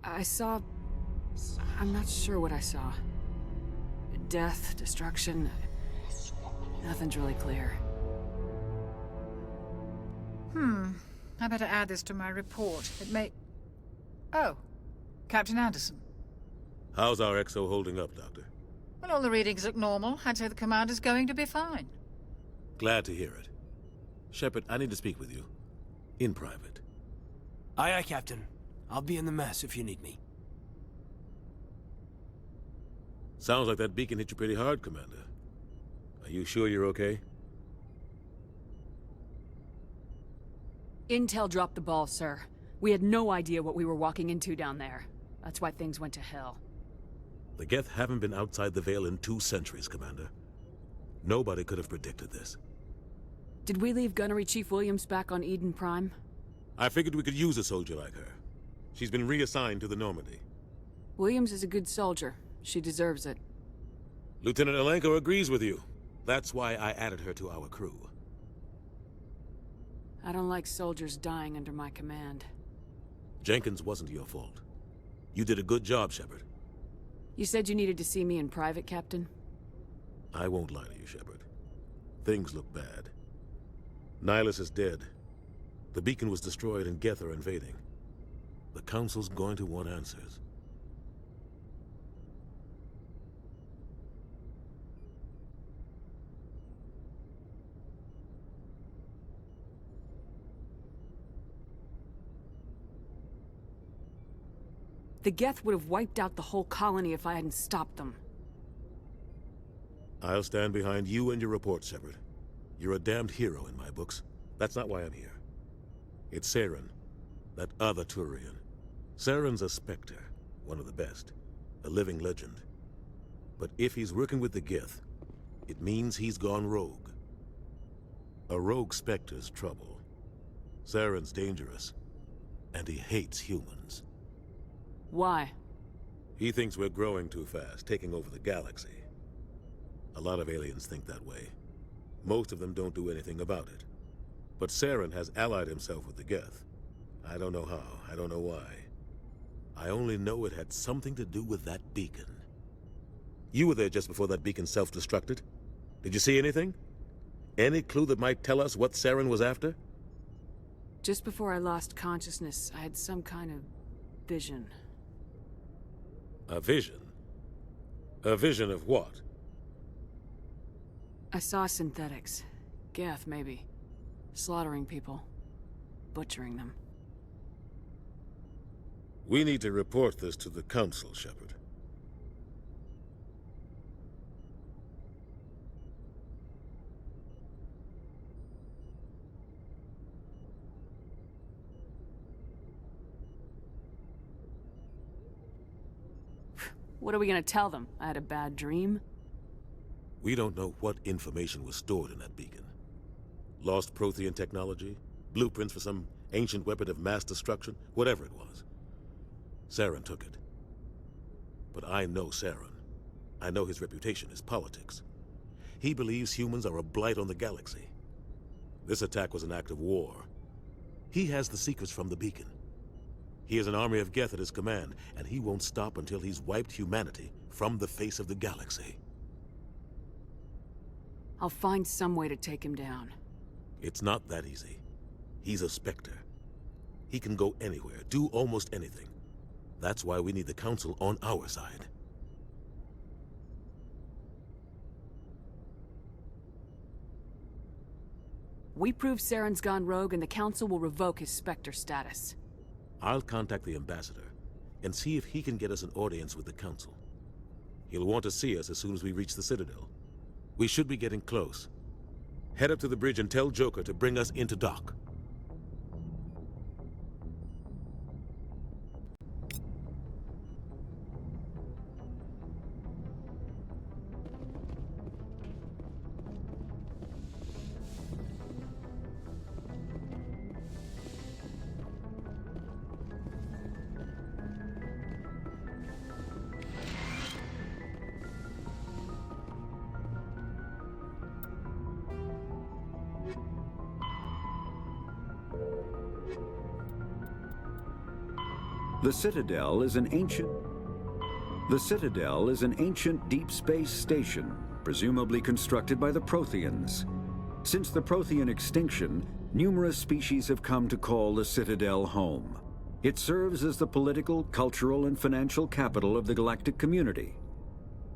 I saw... I'm not sure what I saw. Death, destruction... Nothing's really clear. I better add this to my report. It may... Oh, Captain Anderson. How's our XO holding up, Doctor? Well, all the readings look normal. I'd say the commander's going to be fine. Glad to hear it. Shepard, I need to speak with you. In private. Aye, aye, Captain. I'll be in the mess if you need me. Sounds like that beacon hit you pretty hard, Commander. Are you sure you're okay? Intel dropped the ball, sir. We had no idea what we were walking into down there. That's why things went to hell. The Geth haven't been outside the Veil in 2 centuries, Commander. Nobody could have predicted this. Did we leave Gunnery Chief Williams back on Eden Prime? I figured we could use a soldier like her. She's been reassigned to the Normandy. Williams is a good soldier. She deserves it. Lieutenant Alenko agrees with you. That's why I added her to our crew. I don't like soldiers dying under my command. Jenkins wasn't your fault. You did a good job, Shepard. You said you needed to see me in private, Captain? I won't lie to you, Shepard. Things look bad. Nihilus is dead. The beacon was destroyed and Geth are invading. The Council's going to want answers. The Geth would have wiped out the whole colony if I hadn't stopped them. I'll stand behind you and your report, Shepard. You're a damned hero in my books. That's not why I'm here. It's Saren, that other Turian. Saren's a Spectre, one of the best, a living legend. But if he's working with the Geth, it means he's gone rogue. A rogue Spectre's trouble. Saren's dangerous, and he hates humans. Why? He thinks we're growing too fast, taking over the galaxy. A lot of aliens think that way. Most of them don't do anything about it. But Saren has allied himself with the Geth. I don't know how, I don't know why. I only know it had something to do with that beacon. You were there just before that beacon self-destructed. Did you see anything? Any clue that might tell us what Saren was after? Just before I lost consciousness, I had some kind of vision. A vision? A vision of what? I saw synthetics. Geth, maybe. Slaughtering people. Butchering them. We need to report this to the Council, Shepard. What are we gonna tell them? I had a bad dream? We don't know what information was stored in that beacon. Lost Prothean technology? Blueprints for some ancient weapon of mass destruction? Whatever it was. Saren took it. But I know Saren. I know his reputation is politics. He believes humans are a blight on the galaxy. This attack was an act of war. He has the secrets from the beacon. He has an army of Geth at his command, and he won't stop until he's wiped humanity from the face of the galaxy. I'll find some way to take him down. It's not that easy. He's a Spectre. He can go anywhere, do almost anything. That's why we need the Council on our side. We prove Saren's gone rogue and the Council will revoke his Spectre status. I'll contact the Ambassador and see if he can get us an audience with the Council. He'll want to see us as soon as we reach the Citadel. We should be getting close. Head up to the bridge and tell Joker to bring us into dock. The Citadel is an ancient deep space station, presumably constructed by the Protheans. Since the Prothean extinction, numerous species have come to call the Citadel home. It serves as the political, cultural, and financial capital of the galactic community.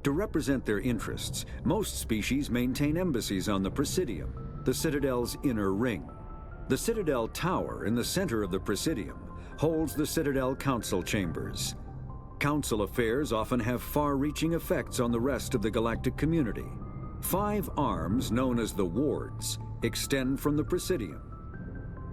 To represent their interests, most species maintain embassies on the Presidium, the Citadel's inner ring. The Citadel Tower in the center of the Presidium holds the Citadel Council Chambers. Council affairs often have far-reaching effects on the rest of the galactic community. 5 arms, known as the Wards, extend from the Presidium.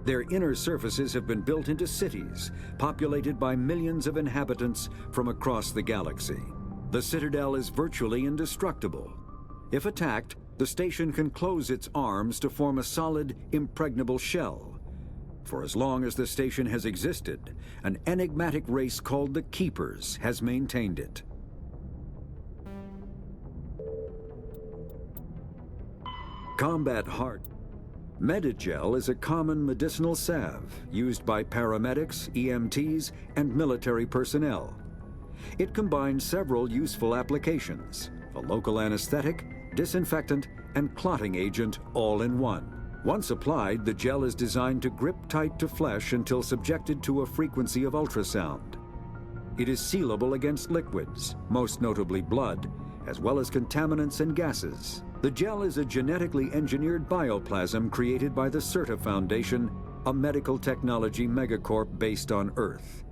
Their inner surfaces have been built into cities, populated by millions of inhabitants from across the galaxy. The Citadel is virtually indestructible. If attacked, the station can close its arms to form a solid, impregnable shell. For as long as the station has existed, an enigmatic race called the Keepers has maintained it. Combat Heart. Medigel is a common medicinal salve used by paramedics, EMTs, and military personnel. It combines several useful applications: a local anesthetic, disinfectant, and clotting agent all in one. Once applied, the gel is designed to grip tight to flesh until subjected to a frequency of ultrasound. It is sealable against liquids, most notably blood, as well as contaminants and gases. The gel is a genetically engineered bioplasm created by the CERTA Foundation, a medical technology megacorp based on Earth.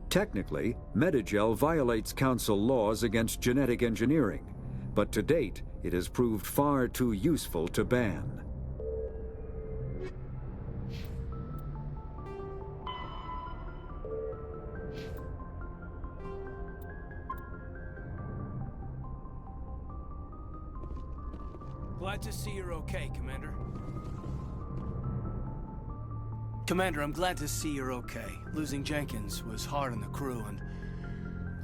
Technically, Medigel violates Council laws against genetic engineering, but to date, it has proved far too useful to ban. Glad to see you're okay, Commander. Commander, I'm glad to see you're okay. Losing Jenkins was hard on the crew, and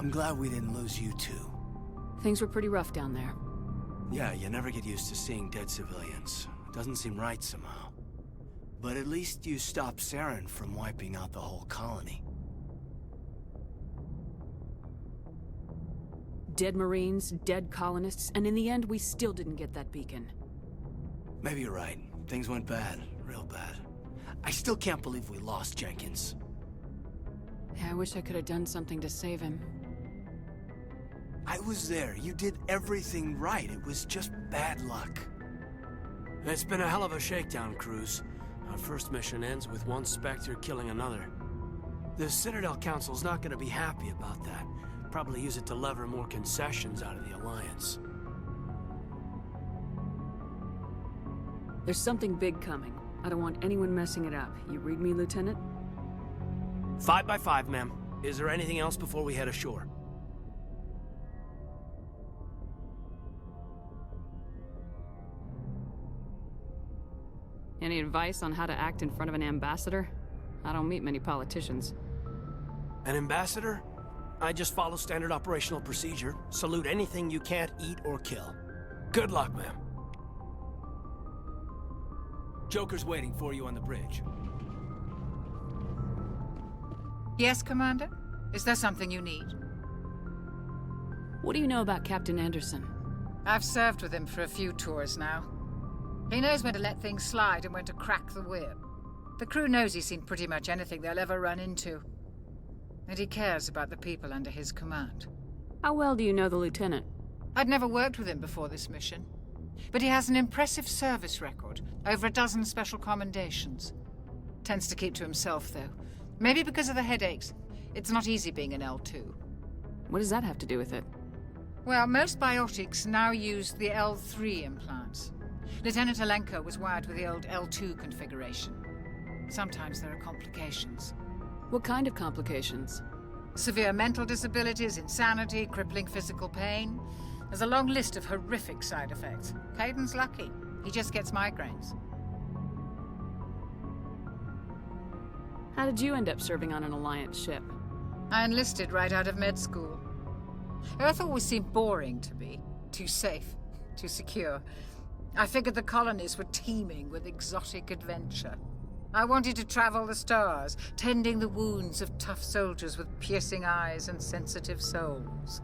I'm glad we didn't lose you too. Things were pretty rough down there. Yeah, you never get used to seeing dead civilians. It doesn't seem right somehow. But at least you stopped Saren from wiping out the whole colony. Dead Marines, dead colonists, and in the end, we still didn't get that beacon. Maybe you're right. Things went bad. Real bad. I still can't believe we lost Jenkins. Yeah, I wish I could have done something to save him. I was there. You did everything right. It was just bad luck. It's been a hell of a shakedown, Cruz. Our first mission ends with one Spectre killing another. The Citadel Council's not gonna be happy about that. Probably use it to lever more concessions out of the Alliance. There's something big coming. I don't want anyone messing it up. You read me, Lieutenant? 5 by 5, ma'am. Is there anything else before we head ashore? Any advice on how to act in front of an ambassador? I don't meet many politicians. An ambassador? I just follow standard operational procedure. Salute anything you can't eat or kill. Good luck, ma'am. Joker's waiting for you on the bridge. Yes, Commander? Is there something you need? What do you know about Captain Anderson? I've served with him for a few tours now. He knows when to let things slide and when to crack the whip. The crew knows he's seen pretty much anything they'll ever run into. And he cares about the people under his command. How well do you know the Lieutenant? I'd never worked with him before this mission. But he has an impressive service record, over a dozen special commendations. Tends to keep to himself, though. Maybe because of the headaches. It's not easy being an L2. What does that have to do with it? Well, most biotics now use the L3 implants. Lieutenant Alenko was wired with the old L2 configuration. Sometimes there are complications. What kind of complications? Severe mental disabilities, insanity, crippling physical pain. There's a long list of horrific side effects. Caden's lucky. He just gets migraines. How did you end up serving on an Alliance ship? I enlisted right out of med school. Earth always seemed boring to me. Too safe, too secure. I figured the colonies were teeming with exotic adventure. I wanted to travel the stars, tending the wounds of tough soldiers with piercing eyes and sensitive souls.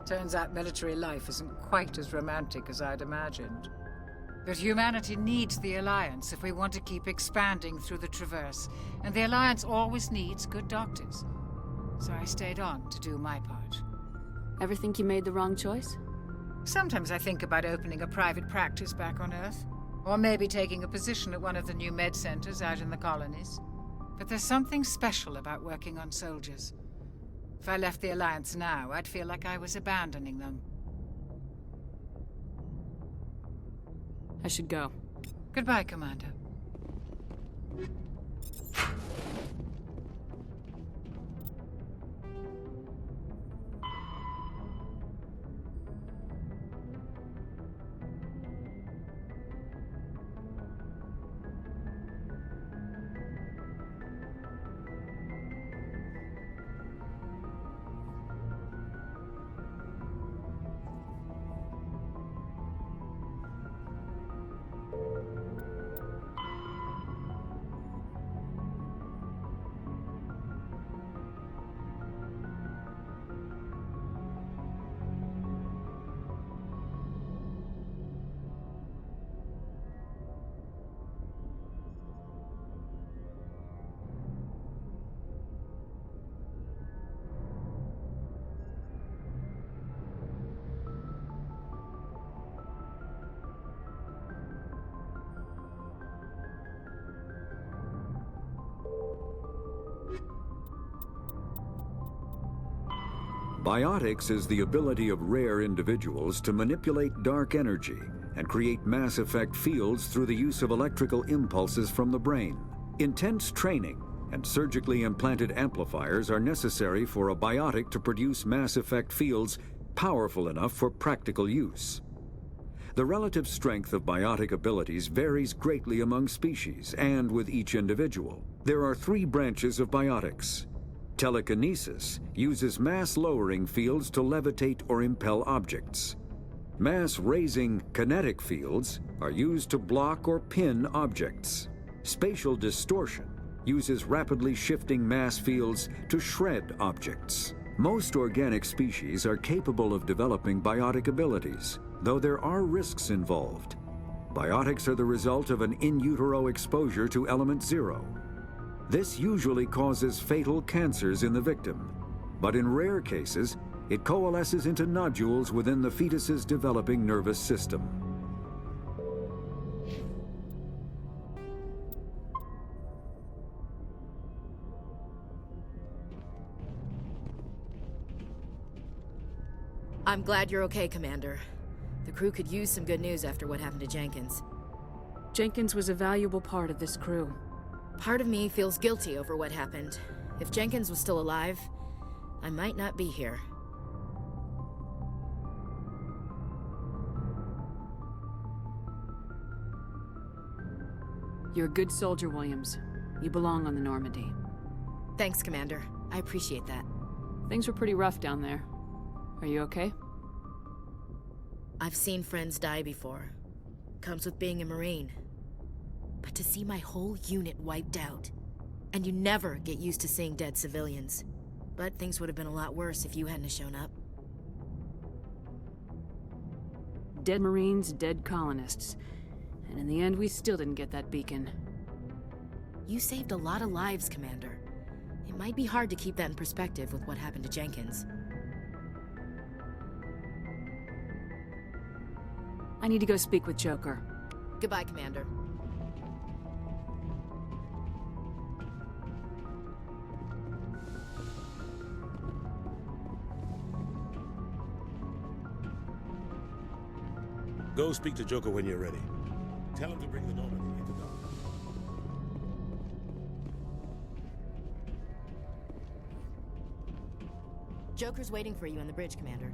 Turns out military life isn't quite as romantic as I'd imagined. But humanity needs the Alliance if we want to keep expanding through the Traverse, and the Alliance always needs good doctors. So I stayed on to do my part. Ever think you made the wrong choice? Sometimes I think about opening a private practice back on Earth, or maybe taking a position at one of the new med centers out in the colonies. But there's something special about working on soldiers. If I left the Alliance now, I'd feel like I was abandoning them. I should go. Goodbye, Commander. Biotics is the ability of rare individuals to manipulate dark energy and create mass effect fields through the use of electrical impulses from the brain. Intense training and surgically implanted amplifiers are necessary for a biotic to produce mass effect fields powerful enough for practical use. The relative strength of biotic abilities varies greatly among species and with each individual. There are 3 branches of biotics. Telekinesis uses mass-lowering fields to levitate or impel objects. Mass-raising kinetic fields are used to block or pin objects. Spatial distortion uses rapidly shifting mass fields to shred objects. Most organic species are capable of developing biotic abilities, though there are risks involved. Biotics are the result of an in utero exposure to element 0. This usually causes fatal cancers in the victim, but in rare cases, it coalesces into nodules within the fetus's developing nervous system. I'm glad you're okay, Commander. The crew could use some good news after what happened to Jenkins. Jenkins was a valuable part of this crew. Part of me feels guilty over what happened. If Jenkins was still alive, I might not be here. You're a good soldier, Williams. You belong on the Normandy. Thanks, Commander. I appreciate that. Things were pretty rough down there. Are you okay? I've seen friends die before. Comes with being a Marine. But to see my whole unit wiped out, and you never get used to seeing dead civilians. But things would have been a lot worse if you hadn't shown up. Dead Marines, dead colonists. And in the end, we still didn't get that beacon. You saved a lot of lives, Commander. It might be hard to keep that in perspective with what happened to Jenkins. I need to go speak with Joker. Goodbye, Commander. Go speak to Joker when you're ready. Tell him to bring the Normandy into dock. Joker's waiting for you on the bridge, Commander.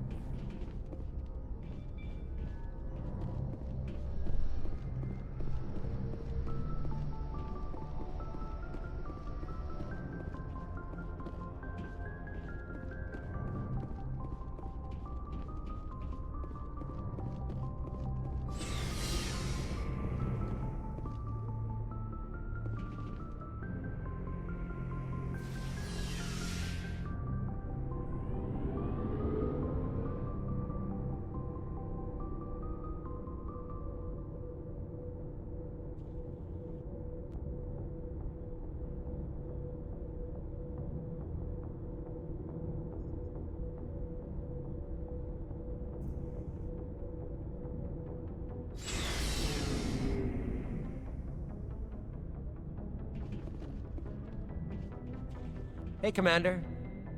Hey, Commander.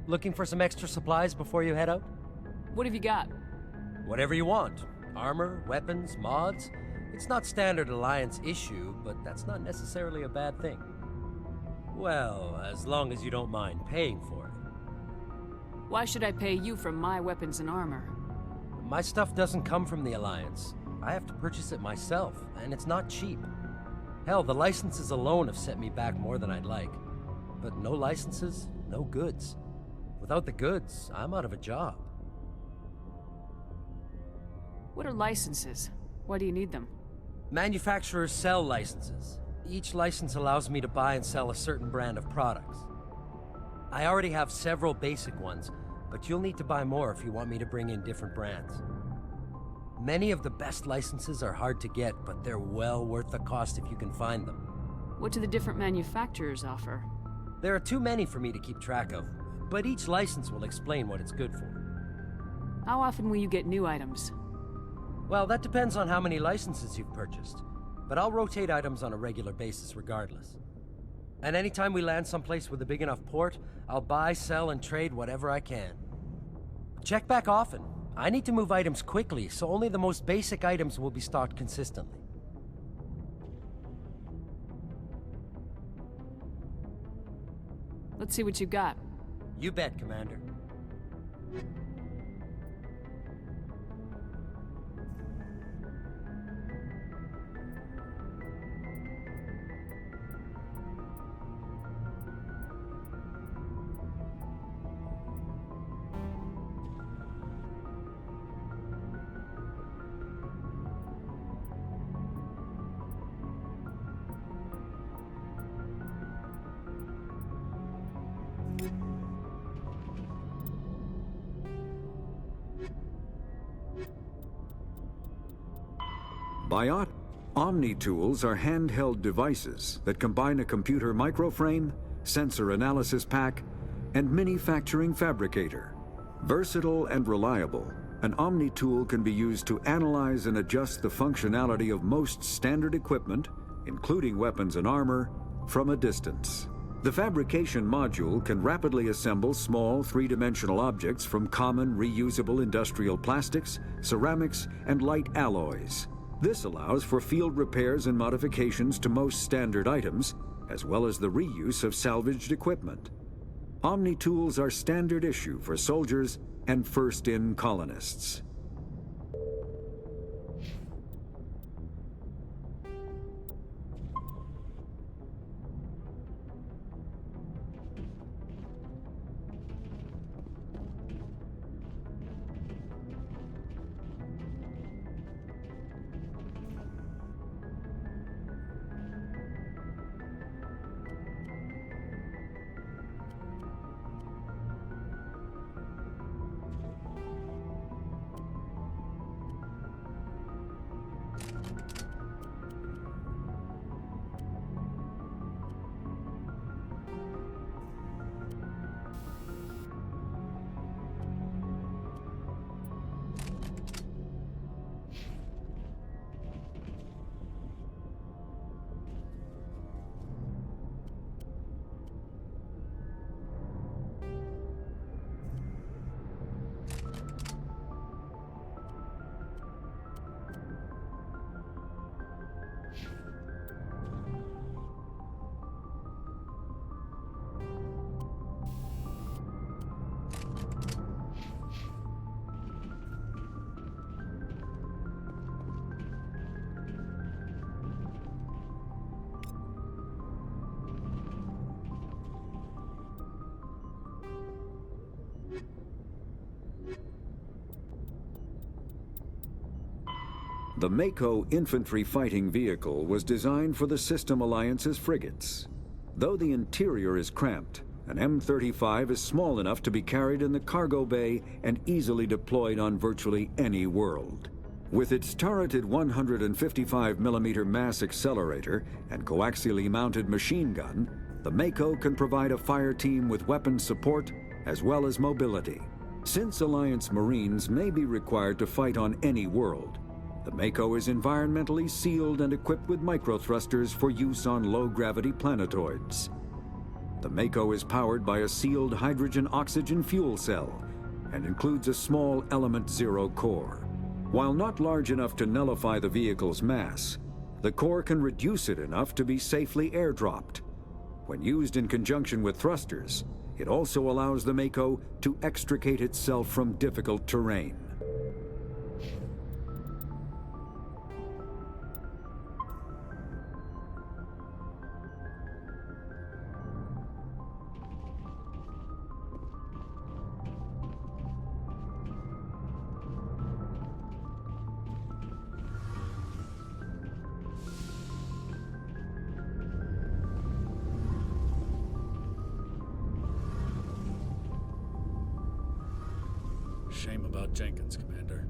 Looking for some extra supplies before you head out? What have you got? Whatever you want. Armor, weapons, mods. It's not standard Alliance issue, but that's not necessarily a bad thing. Well, as long as you don't mind paying for it. Why should I pay you for my weapons and armor? My stuff doesn't come from the Alliance. I have to purchase it myself, and it's not cheap. Hell, the licenses alone have set me back more than I'd like. But no licenses, no goods. Without the goods, I'm out of a job. What are licenses? Why do you need them? Manufacturers sell licenses. Each license allows me to buy and sell a certain brand of products. I already have several basic ones, but you'll need to buy more if you want me to bring in different brands. Many of the best licenses are hard to get, but they're well worth the cost if you can find them. What do the different manufacturers offer? There are too many for me to keep track of, but each license will explain what it's good for. How often will you get new items? Well, that depends on how many licenses you've purchased, but I'll rotate items on a regular basis regardless. And anytime we land someplace with a big enough port, I'll buy, sell, and trade whatever I can. Check back often. I need to move items quickly, so only the most basic items will be stocked consistently. Let's see what you got. You bet, Commander. Biot Omni tools are handheld devices that combine a computer microframe, sensor analysis pack, and manufacturing fabricator. Versatile and reliable, an Omni tool can be used to analyze and adjust the functionality of most standard equipment, including weapons and armor, from a distance. The fabrication module can rapidly assemble small three-dimensional objects from common reusable industrial plastics, ceramics, and light alloys. This allows for field repairs and modifications to most standard items, as well as the reuse of salvaged equipment. Omni tools are standard issue for soldiers and first-in colonists. The Mako infantry fighting vehicle was designed for the System Alliance's frigates. Though the interior is cramped, an M35 is small enough to be carried in the cargo bay and easily deployed on virtually any world. With its turreted 155mm mass accelerator and coaxially mounted machine gun, the Mako can provide a fire team with weapon support as well as mobility. Since Alliance Marines may be required to fight on any world, the Mako is environmentally sealed and equipped with microthrusters for use on low-gravity planetoids. The Mako is powered by a sealed hydrogen-oxygen fuel cell and includes a small Element 0 core. While not large enough to nullify the vehicle's mass, the core can reduce it enough to be safely airdropped. When used in conjunction with thrusters, it also allows the Mako to extricate itself from difficult terrain. Shame about Jenkins, Commander.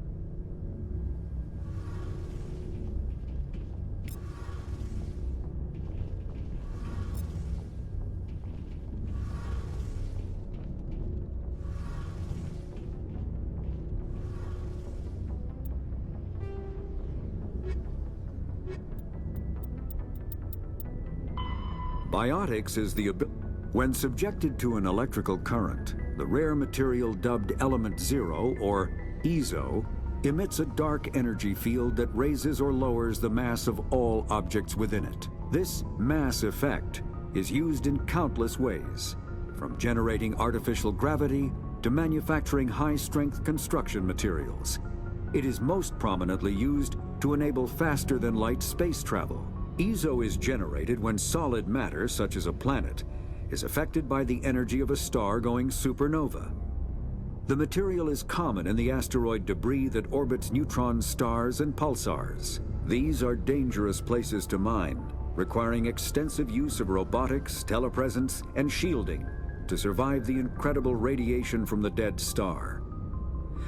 Biotics is the ability. When subjected to an electrical current, the rare material dubbed Element 0, or EZO, emits a dark energy field that raises or lowers the mass of all objects within it. This mass effect is used in countless ways, from generating artificial gravity to manufacturing high-strength construction materials. It is most prominently used to enable faster-than-light space travel. EZO is generated when solid matter, such as a planet, is affected by the energy of a star going supernova. The material is common in the asteroid debris that orbits neutron stars and pulsars. These are dangerous places to mine, requiring extensive use of robotics, telepresence, and shielding to survive the incredible radiation from the dead star.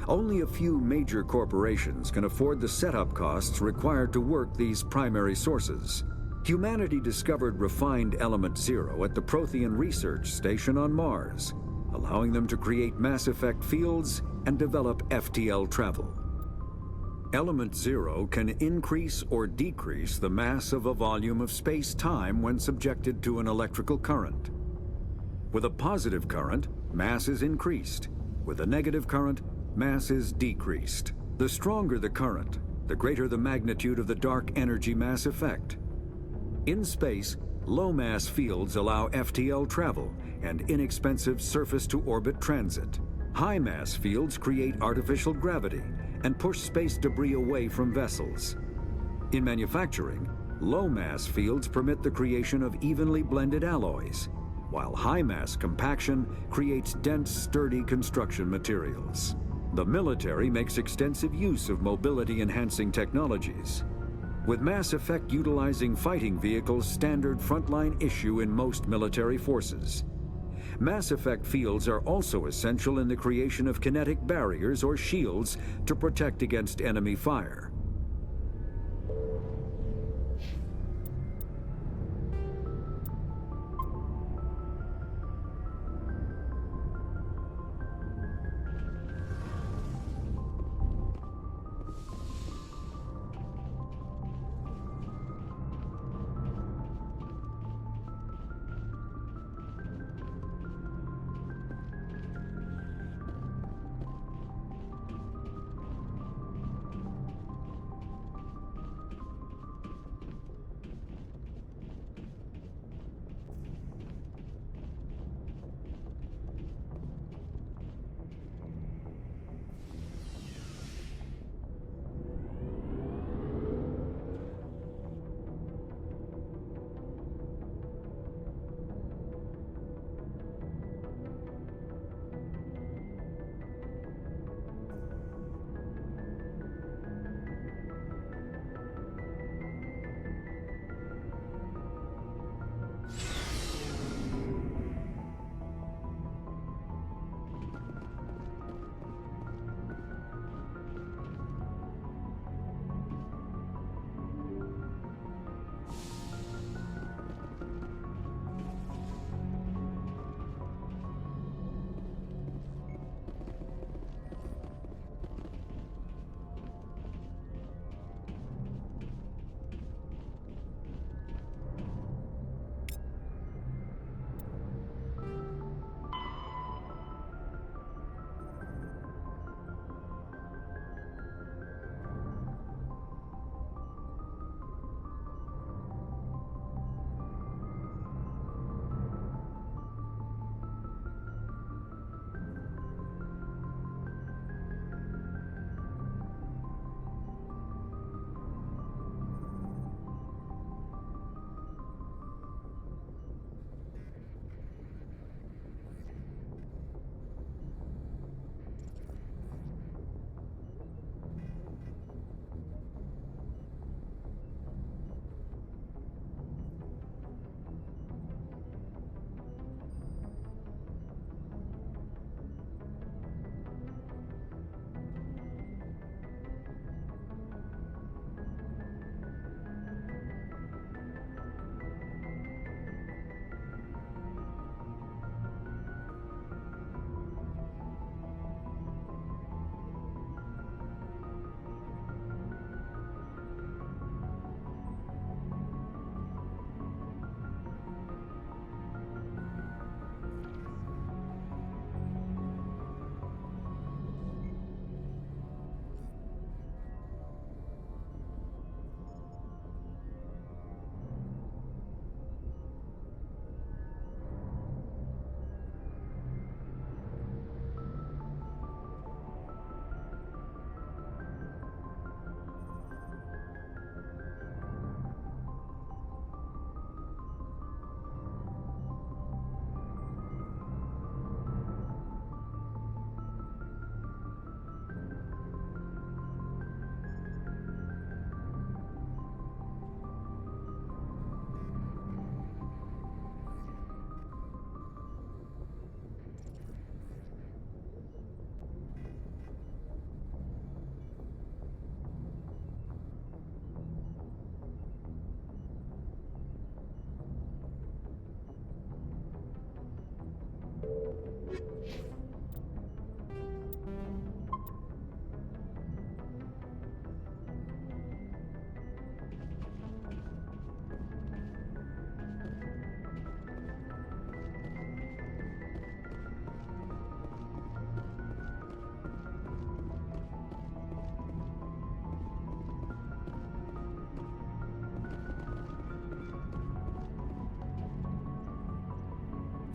Only a few major corporations can afford the setup costs required to work these primary sources. Humanity discovered refined Element 0 at the Prothean Research Station on Mars, allowing them to create mass effect fields and develop FTL travel. Element 0 can increase or decrease the mass of a volume of space-time when subjected to an electrical current. With a positive current, mass is increased. With a negative current, mass is decreased. The stronger the current, the greater the magnitude of the dark energy mass effect. In space, low-mass fields allow FTL travel and inexpensive surface-to-orbit transit. High-mass fields create artificial gravity and push space debris away from vessels. In manufacturing, low-mass fields permit the creation of evenly blended alloys, while high-mass compaction creates dense, sturdy construction materials. The military makes extensive use of mobility-enhancing technologies, with Mass Effect utilizing fighting vehicles standard frontline issue in most military forces. Mass Effect fields are also essential in the creation of kinetic barriers or shields to protect against enemy fire.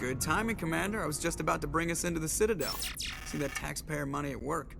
Good timing, Commander. I was just about to bring us into the Citadel. See that taxpayer money at work.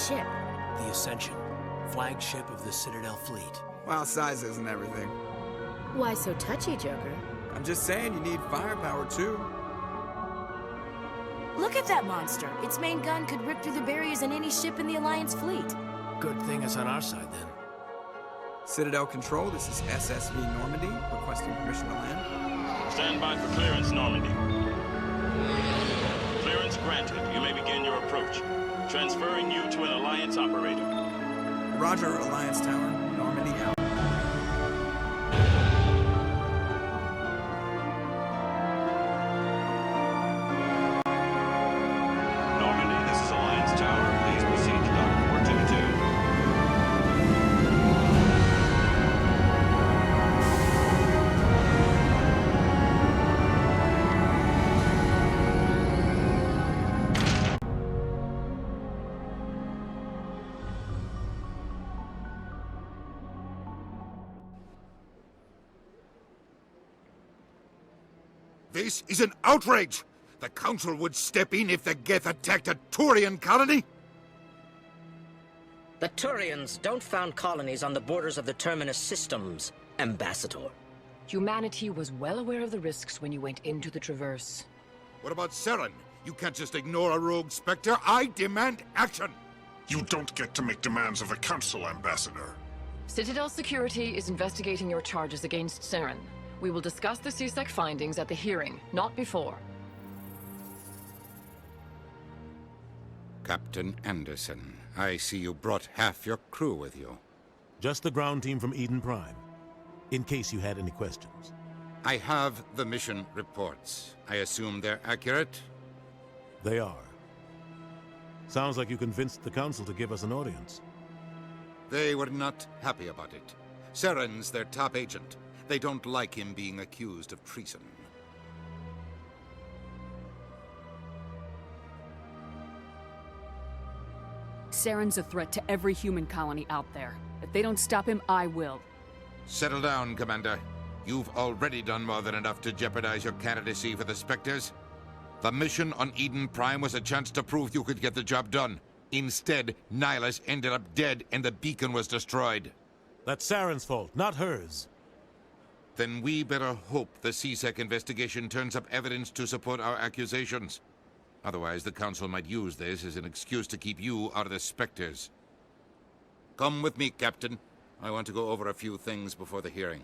Ship. The Ascension, flagship of the Citadel fleet. Well, size isn't everything. Why so touchy, Joker? I'm just saying you need firepower, too. Look at that monster. Its main gun could rip through the barriers in any ship in the Alliance fleet. Good thing it's on our side, then. Citadel Control, this is SSV Normandy, requesting permission to land. Stand by for clearance, Normandy. Clearance granted. You may begin your approach. Transferring you to an Alliance operator. Roger, Alliance Tower. Normandy out. Normandy, this is Alliance Tower. Please proceed to Dock 422. This is an outrage! The Council would step in if the Geth attacked a Turian colony? The Turians don't found colonies on the borders of the Terminus systems, Ambassador. Humanity was well aware of the risks when you went into the Traverse. What about Saren? You can't just ignore a rogue Spectre. I demand action! You don't get to make demands of the Council, Ambassador. Citadel Security is investigating your charges against Saren. We will discuss the CSEC findings at the hearing, not before. Captain Anderson, I see you brought half your crew with you. Just the ground team from Eden Prime, in case you had any questions. I have the mission reports. I assume they're accurate? They are. Sounds like you convinced the Council to give us an audience. They were not happy about it. Saren's their top agent. They don't like him being accused of treason. Saren's a threat to every human colony out there. If they don't stop him, I will. Settle down, Commander. You've already done more than enough to jeopardize your candidacy for the Spectres. The mission on Eden Prime was a chance to prove you could get the job done. Instead, Nihilus ended up dead and the beacon was destroyed. That's Saren's fault, not hers. Then we better hope the CSEC investigation turns up evidence to support our accusations. Otherwise, the Council might use this as an excuse to keep you out of the Spectres. Come with me, Captain. I want to go over a few things before the hearing.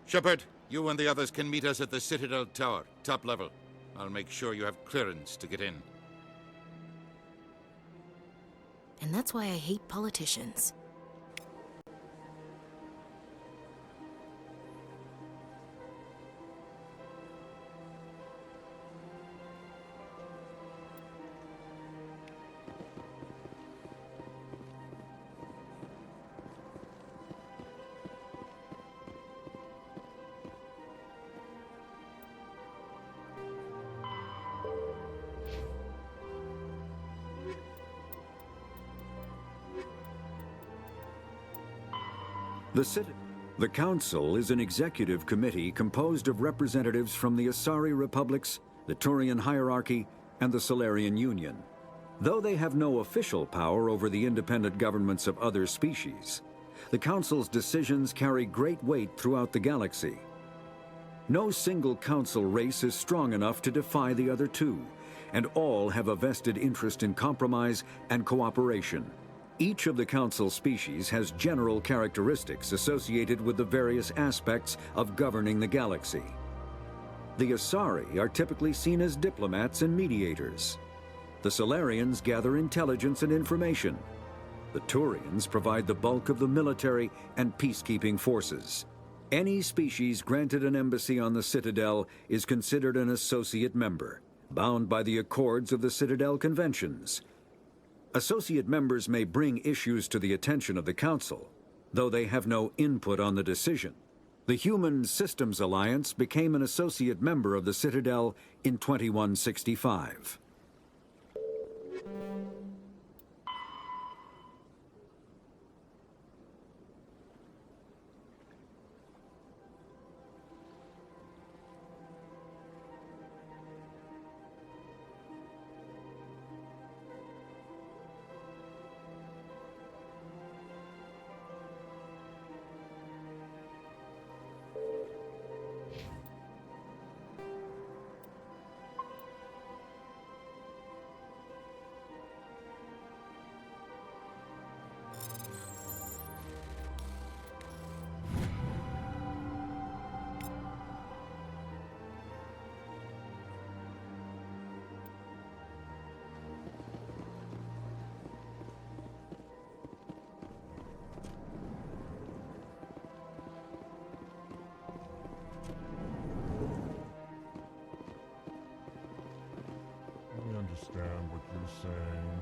Shepard, you and the others can meet us at the Citadel Tower, top level. I'll make sure you have clearance to get in. And that's why I hate politicians. The Council is an executive committee composed of representatives from the Asari Republics, the Turian hierarchy, and the Solarian Union. Though they have no official power over the independent governments of other species, the Council's decisions carry great weight throughout the galaxy. No single Council race is strong enough to defy the other two, and all have a vested interest in compromise and cooperation. Each of the Council species has general characteristics associated with the various aspects of governing the galaxy. The Asari are typically seen as diplomats and mediators. The Solarians gather intelligence and information. The Turians provide the bulk of the military and peacekeeping forces. Any species granted an embassy on the Citadel is considered an associate member, bound by the accords of the Citadel Conventions. Associate members may bring issues to the attention of the Council, though they have no input on the decision. The Human Systems Alliance became an associate member of the Citadel in 2165. Understand what you're saying,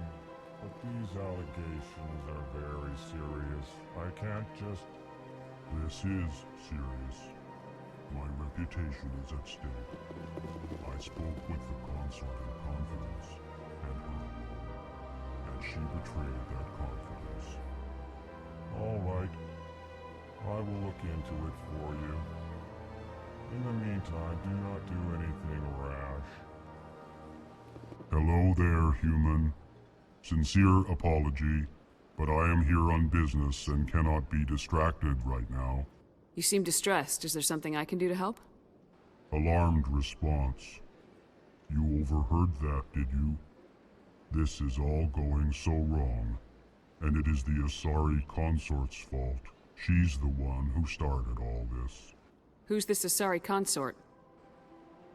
but these allegations are very serious. I can't just... This is serious. My reputation is at stake. I spoke with the consort in confidence, and she betrayed that confidence. All right, I will look into it for you. In the meantime, do not do anything rash. Hello there, human. Sincere apology, but I am here on business and cannot be distracted right now. You seem distressed. Is there something I can do to help? Alarmed response. You overheard that, did you? This is all going so wrong, and it is the Asari consort's fault. She's the one who started all this. Who's this Asari consort?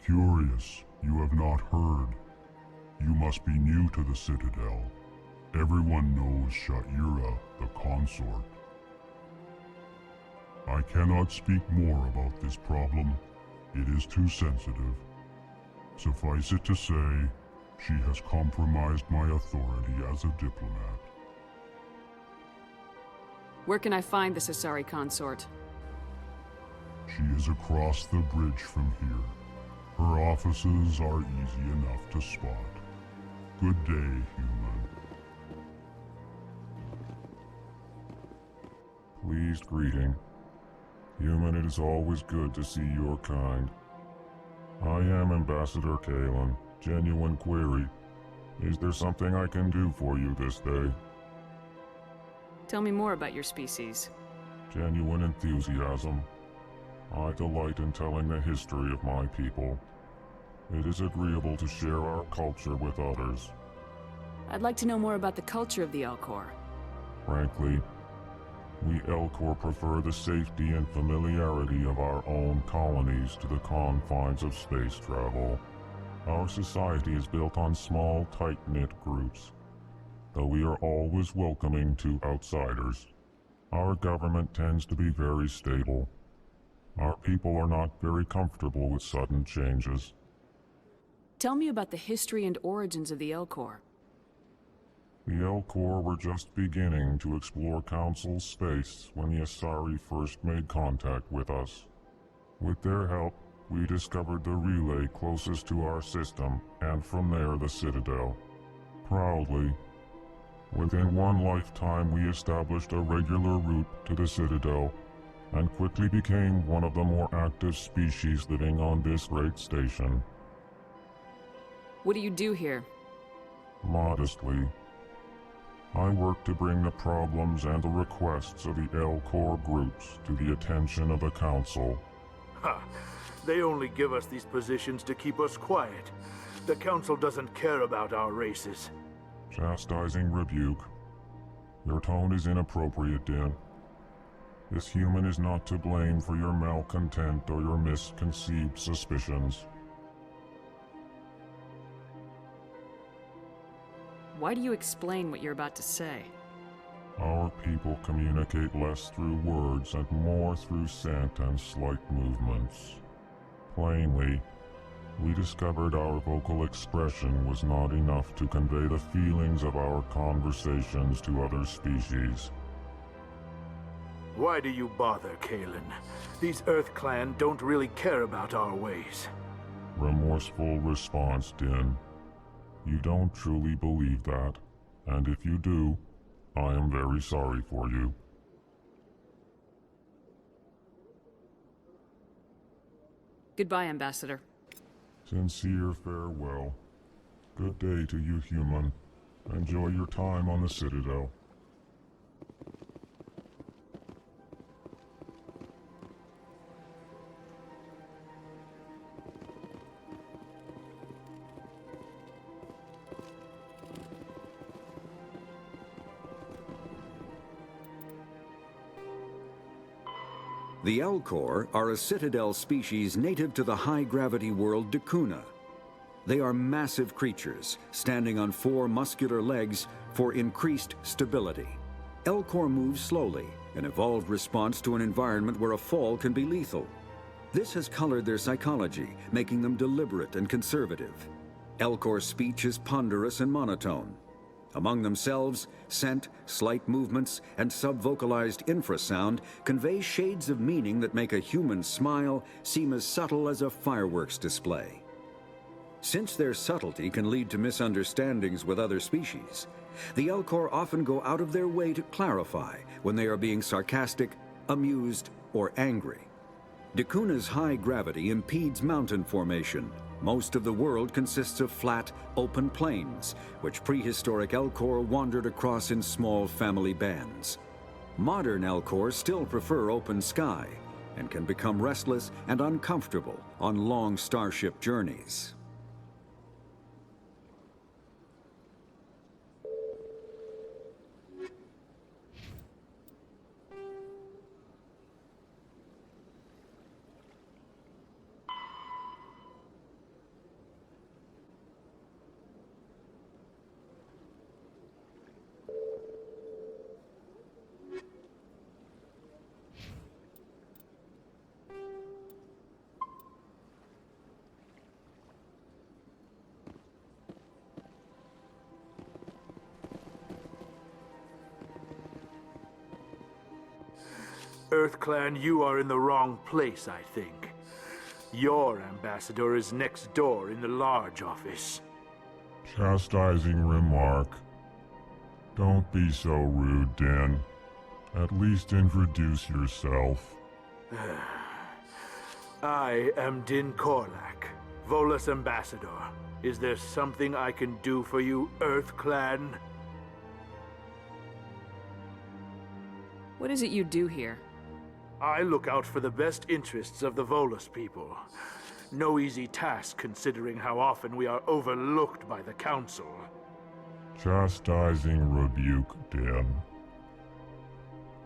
Curious, you have not heard. You must be new to the Citadel. Everyone knows Sha'ira, the consort. I cannot speak more about this problem. It is too sensitive. Suffice it to say, she has compromised my authority as a diplomat. Where can I find this Asari consort? She is across the bridge from here. Her offices are easy enough to spot. Good day, human. Pleased greeting. Human, it is always good to see your kind. I am Ambassador Kalen. Genuine query. Is there something I can do for you this day? Tell me more about your species. Genuine enthusiasm. I delight in telling the history of my people. It is agreeable to share our culture with others. I'd like to know more about the culture of the Elcor. Frankly, we Elcor prefer the safety and familiarity of our own colonies to the confines of space travel. Our society is built on small, tight-knit groups, though we are always welcoming to outsiders. Our government tends to be very stable. Our people are not very comfortable with sudden changes. Tell me about the history and origins of the Elcor. The Elcor were just beginning to explore Council space when the Asari first made contact with us. With their help, we discovered the relay closest to our system, and from there the Citadel. Proudly, within one lifetime we established a regular route to the Citadel, and quickly became one of the more active species living on this great station. What do you do here? Modestly, I work to bring the problems and the requests of the Elcor groups to the attention of the Council. Ha! They only give us these positions to keep us quiet. The Council doesn't care about our races. Chastising rebuke. Your tone is inappropriate, Din. This human is not to blame for your malcontent or your misconceived suspicions. Why do you explain what you're about to say? Our people communicate less through words and more through scent and slight movements. Plainly, we discovered our vocal expression was not enough to convey the feelings of our conversations to other species. Why do you bother, Kalen? These Earth Clan don't really care about our ways. Remorseful response, Din. You don't truly believe that, and if you do, I am very sorry for you. Goodbye, Ambassador. Sincere farewell. Good day to you, human. Enjoy your time on the Citadel. The Elcor are a Citadel species native to the high-gravity world Dakuna. They are massive creatures, standing on 4 muscular legs for increased stability. Elcor move slowly, an evolved response to an environment where a fall can be lethal. This has colored their psychology, making them deliberate and conservative. Elcor speech is ponderous and monotone. Among themselves, scent, slight movements, and sub-vocalized infrasound convey shades of meaning that make a human smile seem as subtle as a fireworks display. Since their subtlety can lead to misunderstandings with other species, the Elcor often go out of their way to clarify when they are being sarcastic, amused, or angry. Dakuna's high gravity impedes mountain formation. Most of the world consists of flat, open plains, which prehistoric Elcor wandered across in small family bands. Modern Elcor still prefer open sky, and can become restless and uncomfortable on long starship journeys. Earth Clan, you are in the wrong place, I think. Your ambassador is next door in the large office. Chastising remark. Don't be so rude, Din. At least introduce yourself. I am Din Korlak, Volus ambassador. Is there something I can do for you, Earth Clan? What is it you do here? I look out for the best interests of the Volus people. No easy task considering how often we are overlooked by the Council. Chastising rebuke, Din.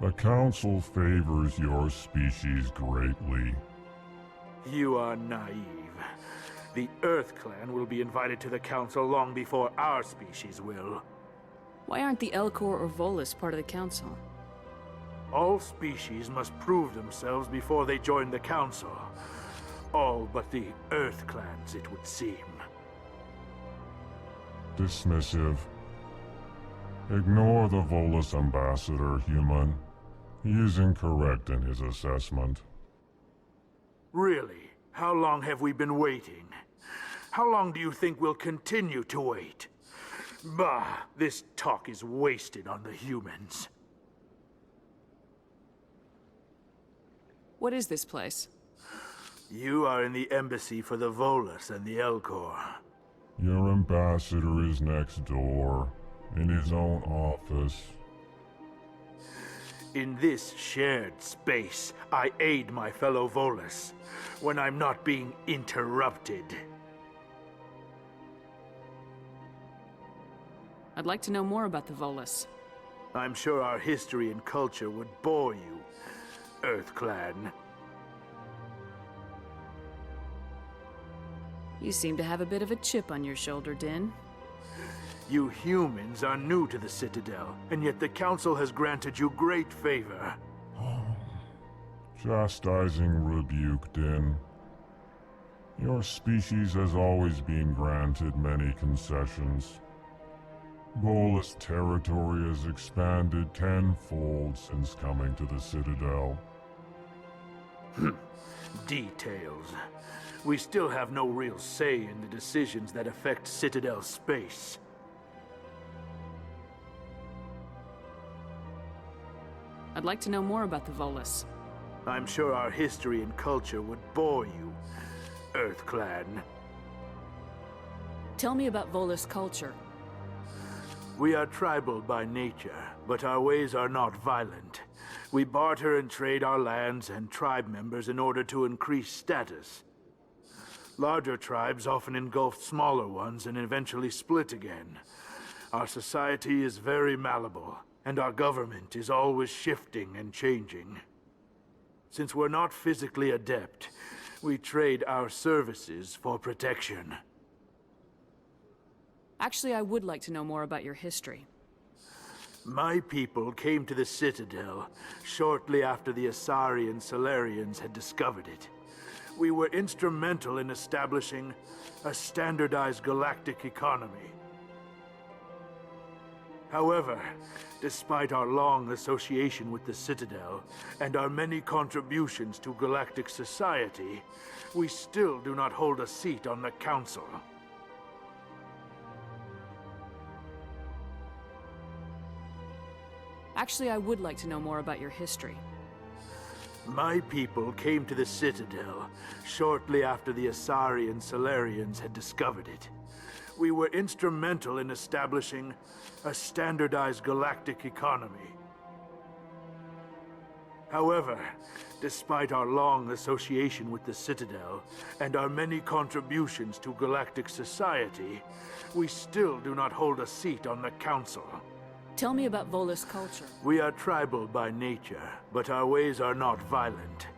The Council favors your species greatly. You are naive. The Earth Clan will be invited to the Council long before our species will. Why aren't the Elcor or Volus part of the Council? All species must prove themselves before they join the Council. All but the Earth Clans, it would seem. Dismissive. Ignore the Volus ambassador, human. He is incorrect in his assessment. Really? How long have we been waiting? How long do you think we'll continue to wait? Bah, this talk is wasted on the humans. What is this place? You are in the embassy for the Volus and the Elcor. Your ambassador is next door, in his own office. In this shared space, I aid my fellow Volus when I'm not being interrupted. I'd like to know more about the Volus. I'm sure our history and culture would bore you, Earth Clan. You seem to have a bit of a chip on your shoulder, Din. You humans are new to the Citadel, and yet the Council has granted you great favor. Chastising rebuke, Din. Your species has always been granted many concessions. Volus territory has expanded tenfold since coming to the Citadel. Details. We still have no real say in the decisions that affect Citadel space. I'd like to know more about the Volus. I'm sure our history and culture would bore you, EarthClan. Tell me about Volus culture. We are tribal by nature, but our ways are not violent. We barter and trade our lands and tribe members in order to increase status. Larger tribes often engulf smaller ones and eventually split again. Our society is very malleable, and our government is always shifting and changing. Since we're not physically adept, we trade our services for protection. Actually, I would like to know more about your history. My people came to the Citadel shortly after the Asari and Solarians had discovered it. We were instrumental in establishing a standardized galactic economy. However, despite our long association with the Citadel and our many contributions to galactic society, we still do not hold a seat on the Council. Actually, I would like to know more about your history. My people came to the Citadel shortly after the Asari and Solarians had discovered it. We were instrumental in establishing a standardized galactic economy. However, despite our long association with the Citadel and our many contributions to galactic society, we still do not hold a seat on the Council. Tell me about Volus culture. We are tribal by nature, but our ways are not violent.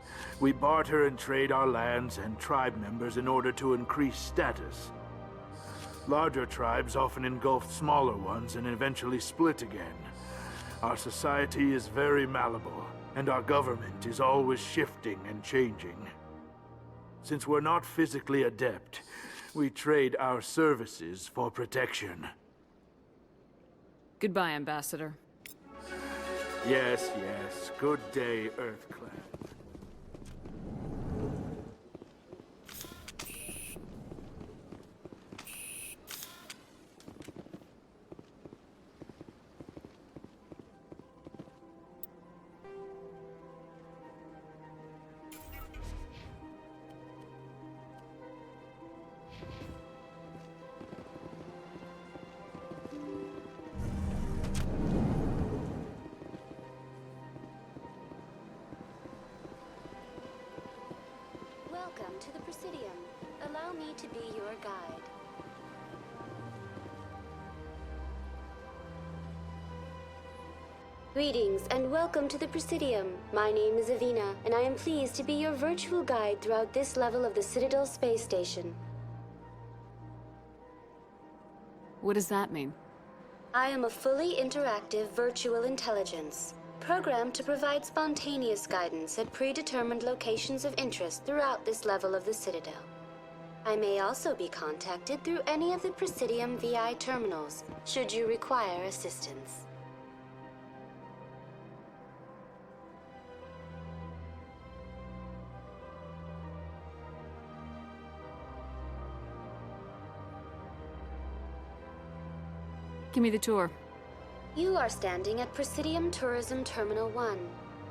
We barter and trade our lands and tribe members in order to increase status. Larger tribes often engulf smaller ones and eventually split again. Our society is very malleable, and our government is always shifting and changing. Since we're not physically adept, we trade our services for protection. Goodbye, Ambassador. Yes, yes. Good day, EarthClan. Welcome to the Presidium. Allow me to be your guide. Greetings and welcome to the Presidium. My name is Avina, and I am pleased to be your virtual guide throughout this level of the Citadel space station. What does that mean? I am a fully interactive virtual intelligence, programmed to provide spontaneous guidance at predetermined locations of interest throughout this level of the Citadel. I may also be contacted through any of the Presidium VI terminals, should you require assistance. Give me the tour. You are standing at Presidium Tourism Terminal 1.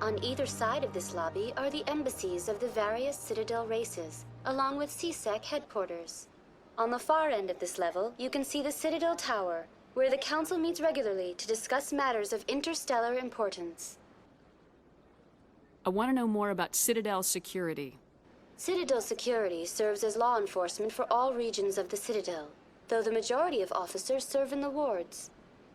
On either side of this lobby are the embassies of the various Citadel races, along with CSEC headquarters. On the far end of this level, you can see the Citadel Tower, where the Council meets regularly to discuss matters of interstellar importance. I want to know more about Citadel security. Citadel security serves as law enforcement for all regions of the Citadel, though the majority of officers serve in the wards.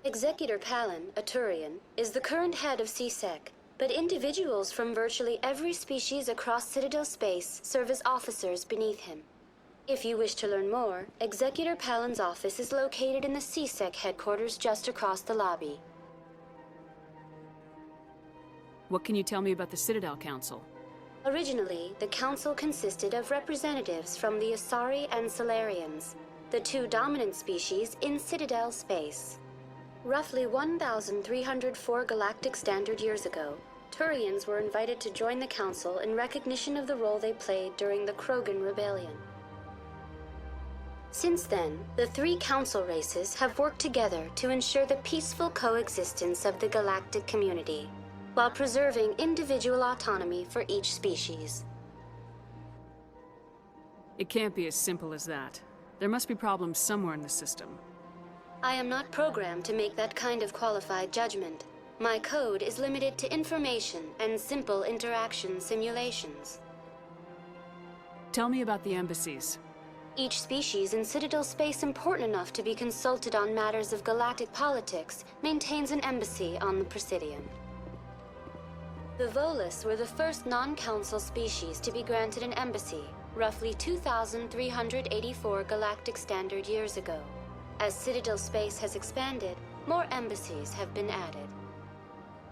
Executor Palin, a Turian, is the current head of CSEC, but individuals from virtually every species across Citadel space serve as officers beneath him. If you wish to learn more, Executor Palin's office is located in the CSEC headquarters just across the lobby. What can you tell me about the Citadel Council? Originally, the Council consisted of representatives from the Asari and Solarians, the two dominant species in Citadel space. Roughly 1,304 galactic standard years ago, Turians were invited to join the Council in recognition of the role they played during the Krogan Rebellion. Since then, the three Council races have worked together to ensure the peaceful coexistence of the galactic community, while preserving individual autonomy for each species. It can't be as simple as that. There must be problems somewhere in the system. I am not programmed to make that kind of qualified judgment. My code is limited to information and simple interaction simulations. Tell me about the embassies. Each species in Citadel space important enough to be consulted on matters of galactic politics maintains an embassy on the Presidium. The Volus were the first non-council species to be granted an embassy, roughly 2,384 galactic standard years ago. As Citadel space has expanded, more embassies have been added.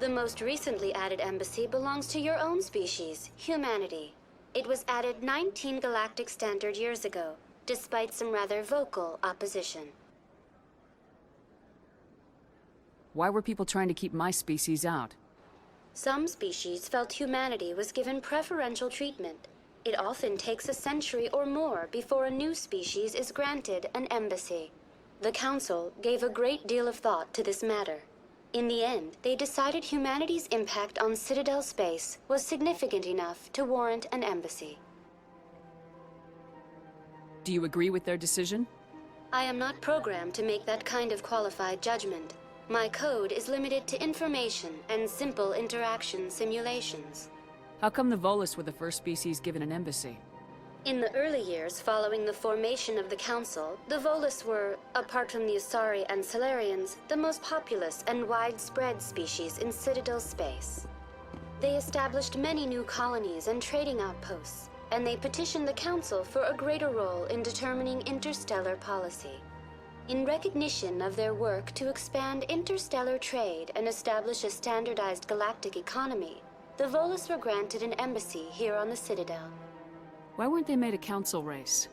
The most recently added embassy belongs to your own species, humanity. It was added 19 galactic standard years ago, despite some rather vocal opposition. Why were people trying to keep my species out? Some species felt humanity was given preferential treatment. It often takes a century or more before a new species is granted an embassy. The Council gave a great deal of thought to this matter. In the end, they decided humanity's impact on Citadel space was significant enough to warrant an embassy. Do you agree with their decision? I am not programmed to make that kind of qualified judgment. My code is limited to information and simple interaction simulations. How come the Volus were the first species given an embassy? In the early years following the formation of the Council, the Volus were, apart from the Asari and Solarians, the most populous and widespread species in Citadel space. They established many new colonies and trading outposts, and they petitioned the Council for a greater role in determining interstellar policy. In recognition of their work to expand interstellar trade and establish a standardized galactic economy, the Volus were granted an embassy here on the Citadel. Why weren't they made a council race?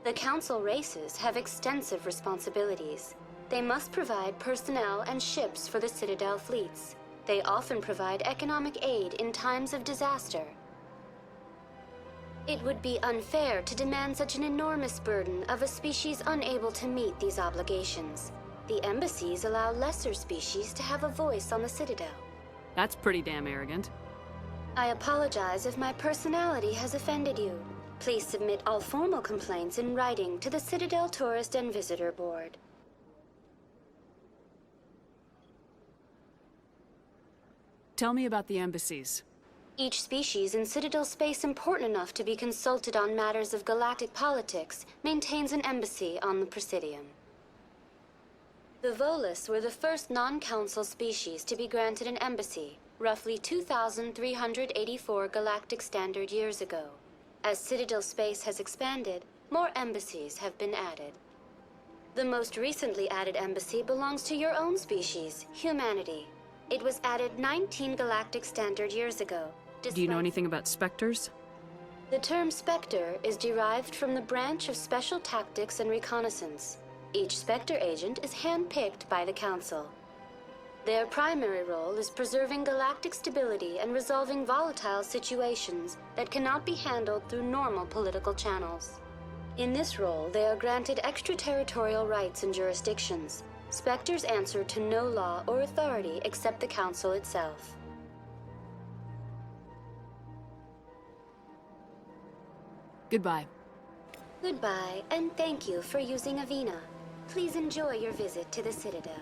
The Council races have extensive responsibilities. They must provide personnel and ships for the Citadel fleets. They often provide economic aid in times of disaster. It would be unfair to demand such an enormous burden of a species unable to meet these obligations. The embassies allow lesser species to have a voice on the Citadel. That's pretty damn arrogant. I apologize if my personality has offended you. Please submit all formal complaints in writing to the Citadel Tourist and Visitor Board. Tell me about the embassies. Each species in Citadel space important enough to be consulted on matters of galactic politics maintains an embassy on the Presidium. The Volus were the first non-council species to be granted an embassy, roughly 2,384 galactic standard years ago. As Citadel space has expanded, more embassies have been added. The most recently added embassy belongs to your own species, humanity. It was added 19 galactic standard years ago. Do you know anything about Spectres? The term Spectre is derived from the branch of Special Tactics and Reconnaissance. Each Spectre agent is handpicked by the Council. Their primary role is preserving galactic stability and resolving volatile situations that cannot be handled through normal political channels. In this role, they are granted extraterritorial rights and jurisdictions. Spectres answer to no law or authority except the Council itself. Goodbye. Goodbye, and thank you for using Avina. Please enjoy your visit to the Citadel.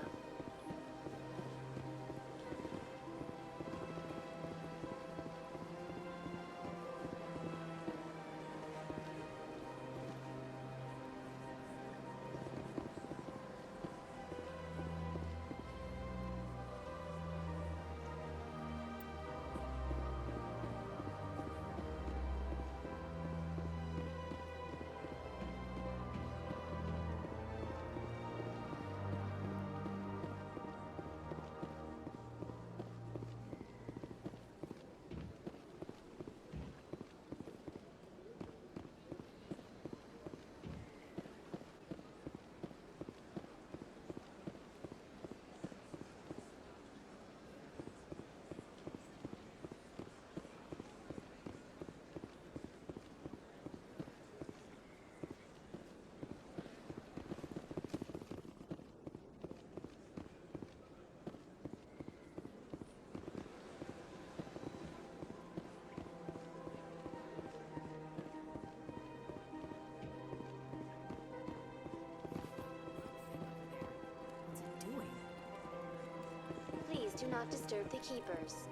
not disturb the Keepers.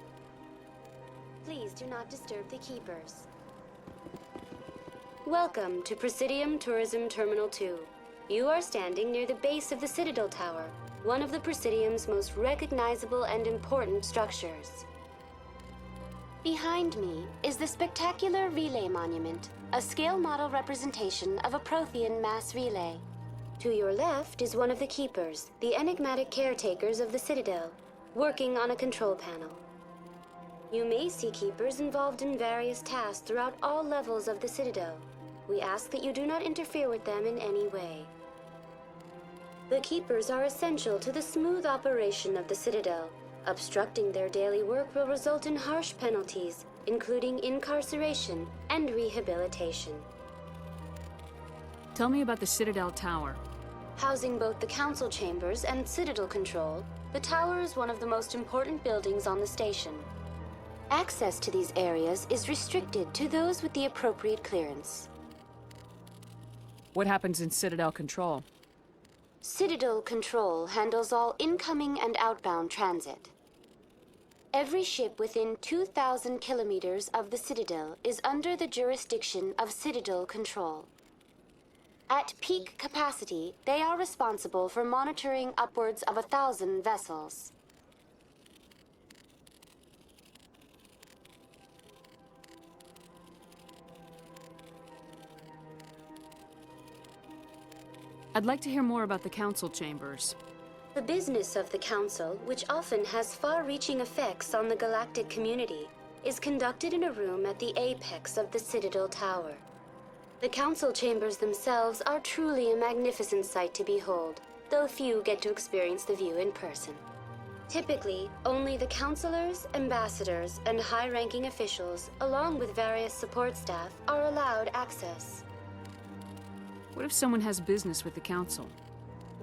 Please do not disturb the Keepers. Welcome to Presidium Tourism Terminal 2. You are standing near the base of the Citadel Tower, one of the Presidium's most recognizable and important structures. Behind me is the spectacular Relay Monument, a scale model representation of a Prothean mass relay. To your left is one of the Keepers, the enigmatic caretakers of the Citadel, working on a control panel. You may see Keepers involved in various tasks throughout all levels of the Citadel. We ask that you do not interfere with them in any way. The Keepers are essential to the smooth operation of the Citadel. Obstructing their daily work will result in harsh penalties, including incarceration and rehabilitation. Tell me about the Citadel Tower. Housing both the council chambers and Citadel control, the tower is one of the most important buildings on the station. Access to these areas is restricted to those with the appropriate clearance. What happens in Citadel Control? Citadel Control handles all incoming and outbound transit. Every ship within 2,000 kilometers of the Citadel is under the jurisdiction of Citadel Control. At peak capacity, they are responsible for monitoring upwards of 1,000 vessels. I'd like to hear more about the council chambers. The business of the Council, which often has far-reaching effects on the galactic community, is conducted in a room at the apex of the Citadel Tower. The Council chambers themselves are truly a magnificent sight to behold, though few get to experience the view in person. Typically, only the councilors, ambassadors, and high-ranking officials, along with various support staff, are allowed access. What if someone has business with the council?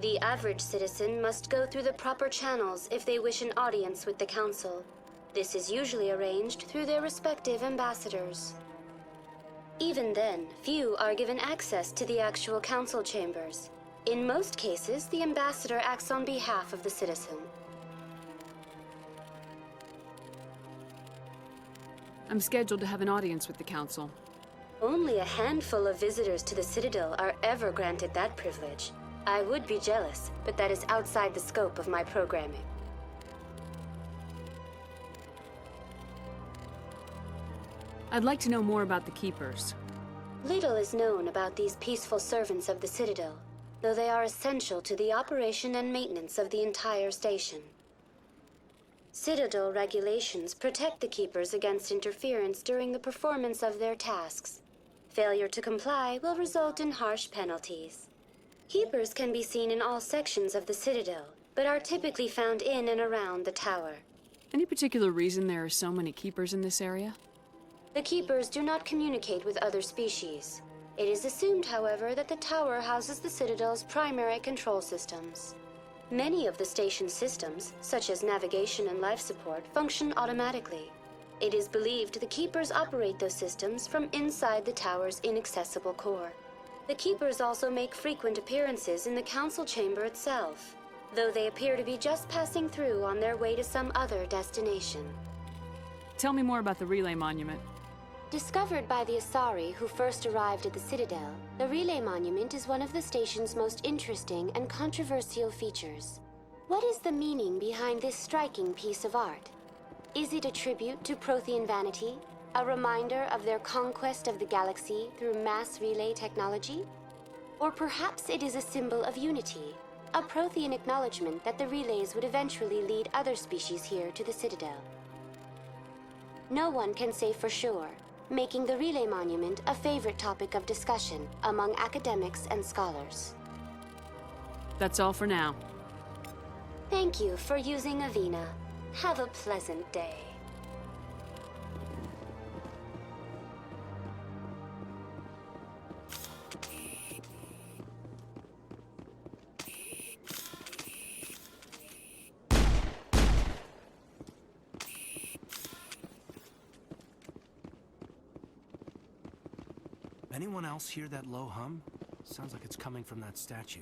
The average citizen must go through the proper channels if they wish an audience with the council. This is usually arranged through their respective ambassadors. Even then, few are given access to the actual council chambers. In most cases, the ambassador acts on behalf of the citizen. I'm scheduled to have an audience with the council. Only a handful of visitors to the Citadel are ever granted that privilege. I would be jealous, but that is outside the scope of my programming. I'd like to know more about the Keepers. Little is known about these peaceful servants of the Citadel, though they are essential to the operation and maintenance of the entire station. Citadel regulations protect the Keepers against interference during the performance of their tasks. Failure to comply will result in harsh penalties. Keepers can be seen in all sections of the Citadel, but are typically found in and around the tower. Any particular reason there are so many Keepers in this area? The Keepers do not communicate with other species. It is assumed, however, that the tower houses the Citadel's primary control systems. Many of the station's systems, such as navigation and life support, function automatically. It is believed the Keepers operate those systems from inside the tower's inaccessible core. The Keepers also make frequent appearances in the council chamber itself, though they appear to be just passing through on their way to some other destination. Tell me more about the Relay Monument. Discovered by the Asari who first arrived at the Citadel, the Relay Monument is one of the station's most interesting and controversial features. What is the meaning behind this striking piece of art? Is it a tribute to Prothean vanity? A reminder of their conquest of the galaxy through mass relay technology? Or perhaps it is a symbol of unity, a Prothean acknowledgement that the relays would eventually lead other species here to the Citadel. No one can say for sure, making the Relay Monument a favorite topic of discussion among academics and scholars. That's all for now. Thank you for using Avina. Have a pleasant day. Anyone else hear that low hum? Sounds like it's coming from that statue.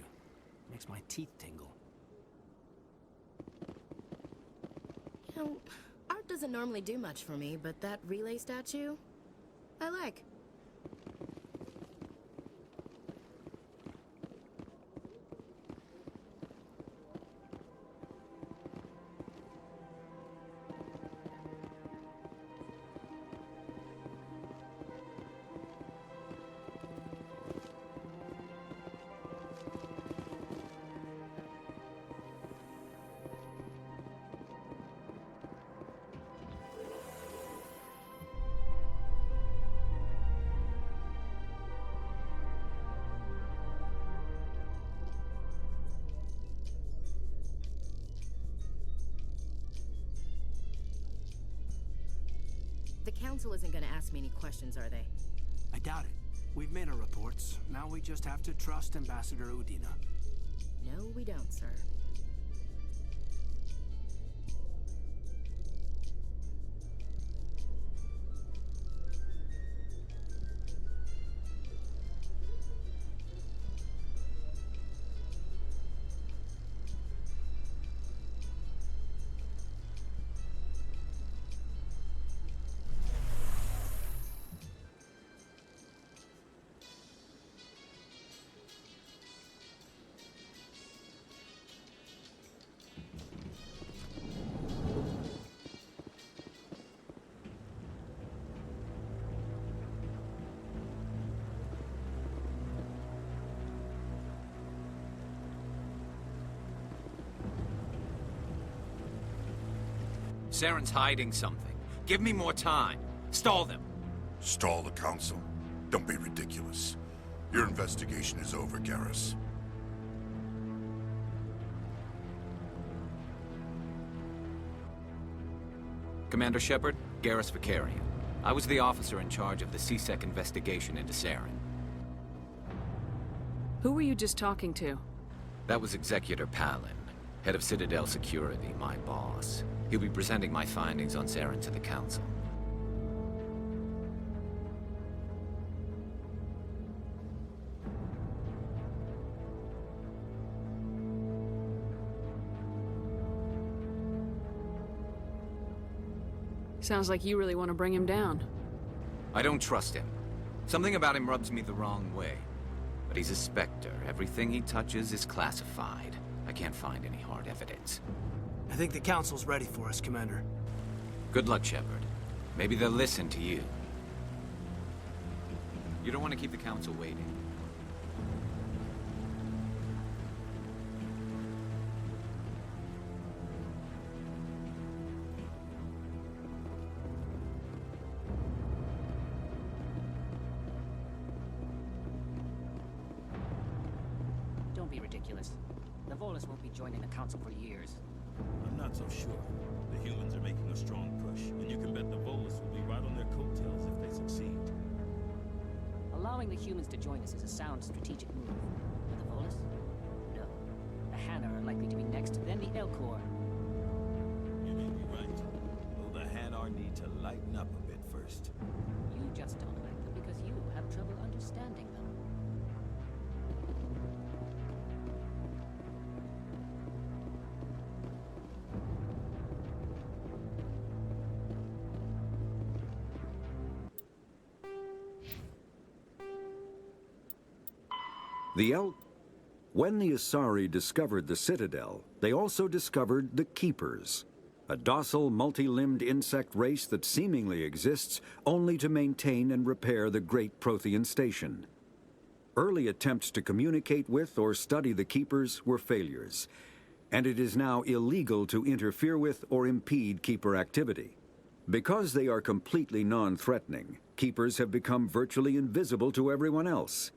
Makes my teeth tingle. know, art doesn't normally do much for me, but that relay statue, I like. The Council isn't gonna ask me any questions, are they? I doubt it. We've made our reports. Now we just have to trust Ambassador Udina. No, we don't, sir. Saren's hiding something. Give me more time. Stall them. Stall the Council? Don't be ridiculous. Your investigation is over, Garrus. Commander Shepard, Garrus Vicarian. I was the officer in charge of the CSEC investigation into Saren. Who were you just talking to? That was Executor Palin, head of Citadel Security, my boss. He'll be presenting my findings on Saren to the Council. Sounds like you really want to bring him down. I don't trust him. Something about him rubs me the wrong way. But he's a Spectre. Everything he touches is classified. I can't find any hard evidence. I think the Council's ready for us, Commander. Good luck, Shepard. Maybe they'll listen to you. You don't want to keep the Council waiting. Don't be ridiculous. The Volus won't be joining the Council for years. I'm not so sure. The humans are making a strong push, and you can bet the Volus will be right on their coattails if they succeed. Allowing the humans to join us is a sound strategic move. But the Volus? No. The Hanna are likely to be next, then the Elcor. You may be right. Though the Hanar need to lighten up a bit first. You just don't like them because you have trouble understanding them. When the Asari discovered the Citadel, they also discovered the Keepers, a docile, multi-limbed insect race that seemingly exists only to maintain and repair the Great Prothean Station. Early attempts to communicate with or study the Keepers were failures, and it is now illegal to interfere with or impede Keeper activity. Because they are completely non-threatening, Keepers have become virtually invisible to everyone else.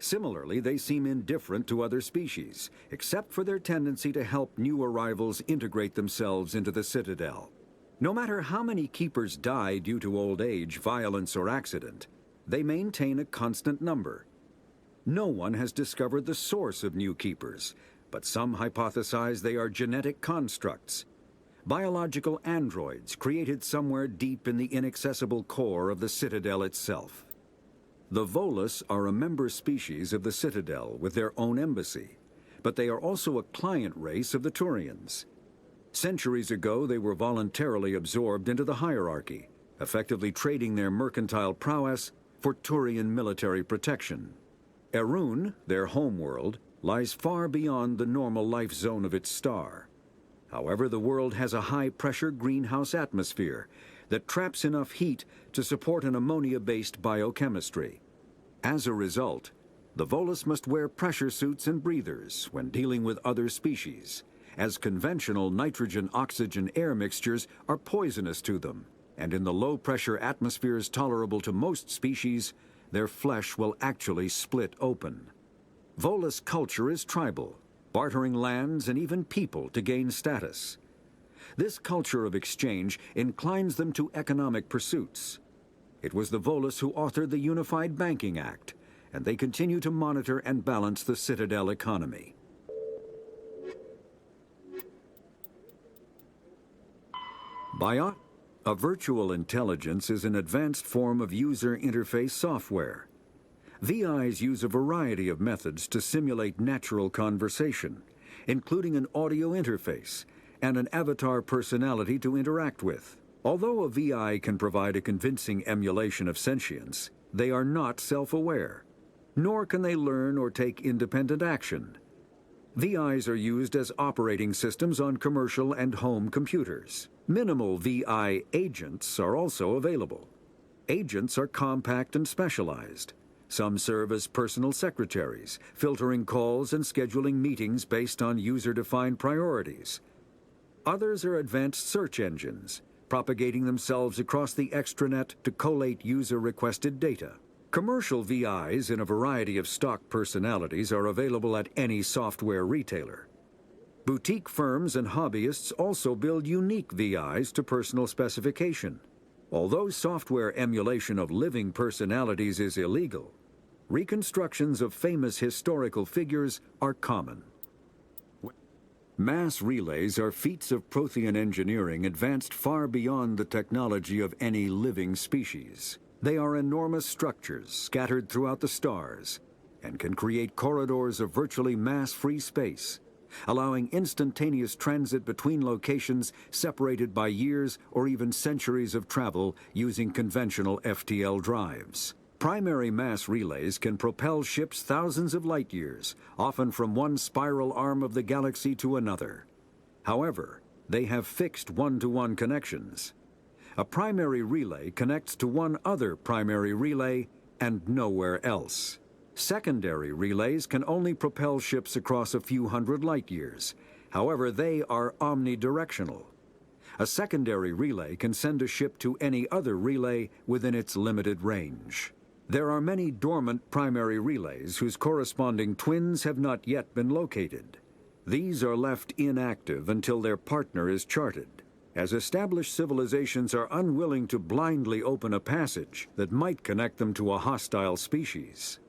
Similarly, they seem indifferent to other species, except for their tendency to help new arrivals integrate themselves into the Citadel. No matter how many Keepers die due to old age, violence, or accident, they maintain a constant number. No one has discovered the source of new Keepers, but some hypothesize they are genetic constructs, biological androids created somewhere deep in the inaccessible core of the Citadel itself. The Volus are a member species of the Citadel with their own embassy, but they are also a client race of the Turians. Centuries ago, they were voluntarily absorbed into the hierarchy, effectively trading their mercantile prowess for Turian military protection. Erun, their homeworld, lies far beyond the normal life zone of its star. However, the world has a high-pressure greenhouse atmosphere that traps enough heat to support an ammonia-based biochemistry. As a result, the Volus must wear pressure suits and breathers when dealing with other species, as conventional nitrogen-oxygen air mixtures are poisonous to them, and in the low-pressure atmospheres tolerable to most species, their flesh will actually split open. Volus culture is tribal, bartering lands and even people to gain status. This culture of exchange inclines them to economic pursuits. It was the Volus who authored the Unified Banking Act, and they continue to monitor and balance the Citadel economy. A virtual intelligence is an advanced form of user interface software. VIs use a variety of methods to simulate natural conversation, including an audio interface and an avatar personality to interact with. Although a VI can provide a convincing emulation of sentience, they are not self-aware, nor can they learn or take independent action. VIs are used as operating systems on commercial and home computers. Minimal VI agents are also available. Agents are compact and specialized. Some serve as personal secretaries, filtering calls and scheduling meetings based on user-defined priorities. Others are advanced search engines, propagating themselves across the extranet to collate user-requested data. Commercial VIs in a variety of stock personalities are available at any software retailer. Boutique firms and hobbyists also build unique VIs to personal specification. Although software emulation of living personalities is illegal, reconstructions of famous historical figures are common. Mass relays are feats of Prothean engineering advanced far beyond the technology of any living species. They are enormous structures scattered throughout the stars and can create corridors of virtually mass-free space, allowing instantaneous transit between locations separated by years or even centuries of travel using conventional FTL drives. Primary mass relays can propel ships thousands of light years, often from one spiral arm of the galaxy to another. However, they have fixed one-to-one connections. A primary relay connects to one other primary relay and nowhere else. Secondary relays can only propel ships across a few hundred light years. However, they are omnidirectional. A secondary relay can send a ship to any other relay within its limited range. There are many dormant primary relays whose corresponding twins have not yet been located. These are left inactive until their partner is charted, as established civilizations are unwilling to blindly open a passage that might connect them to a hostile species.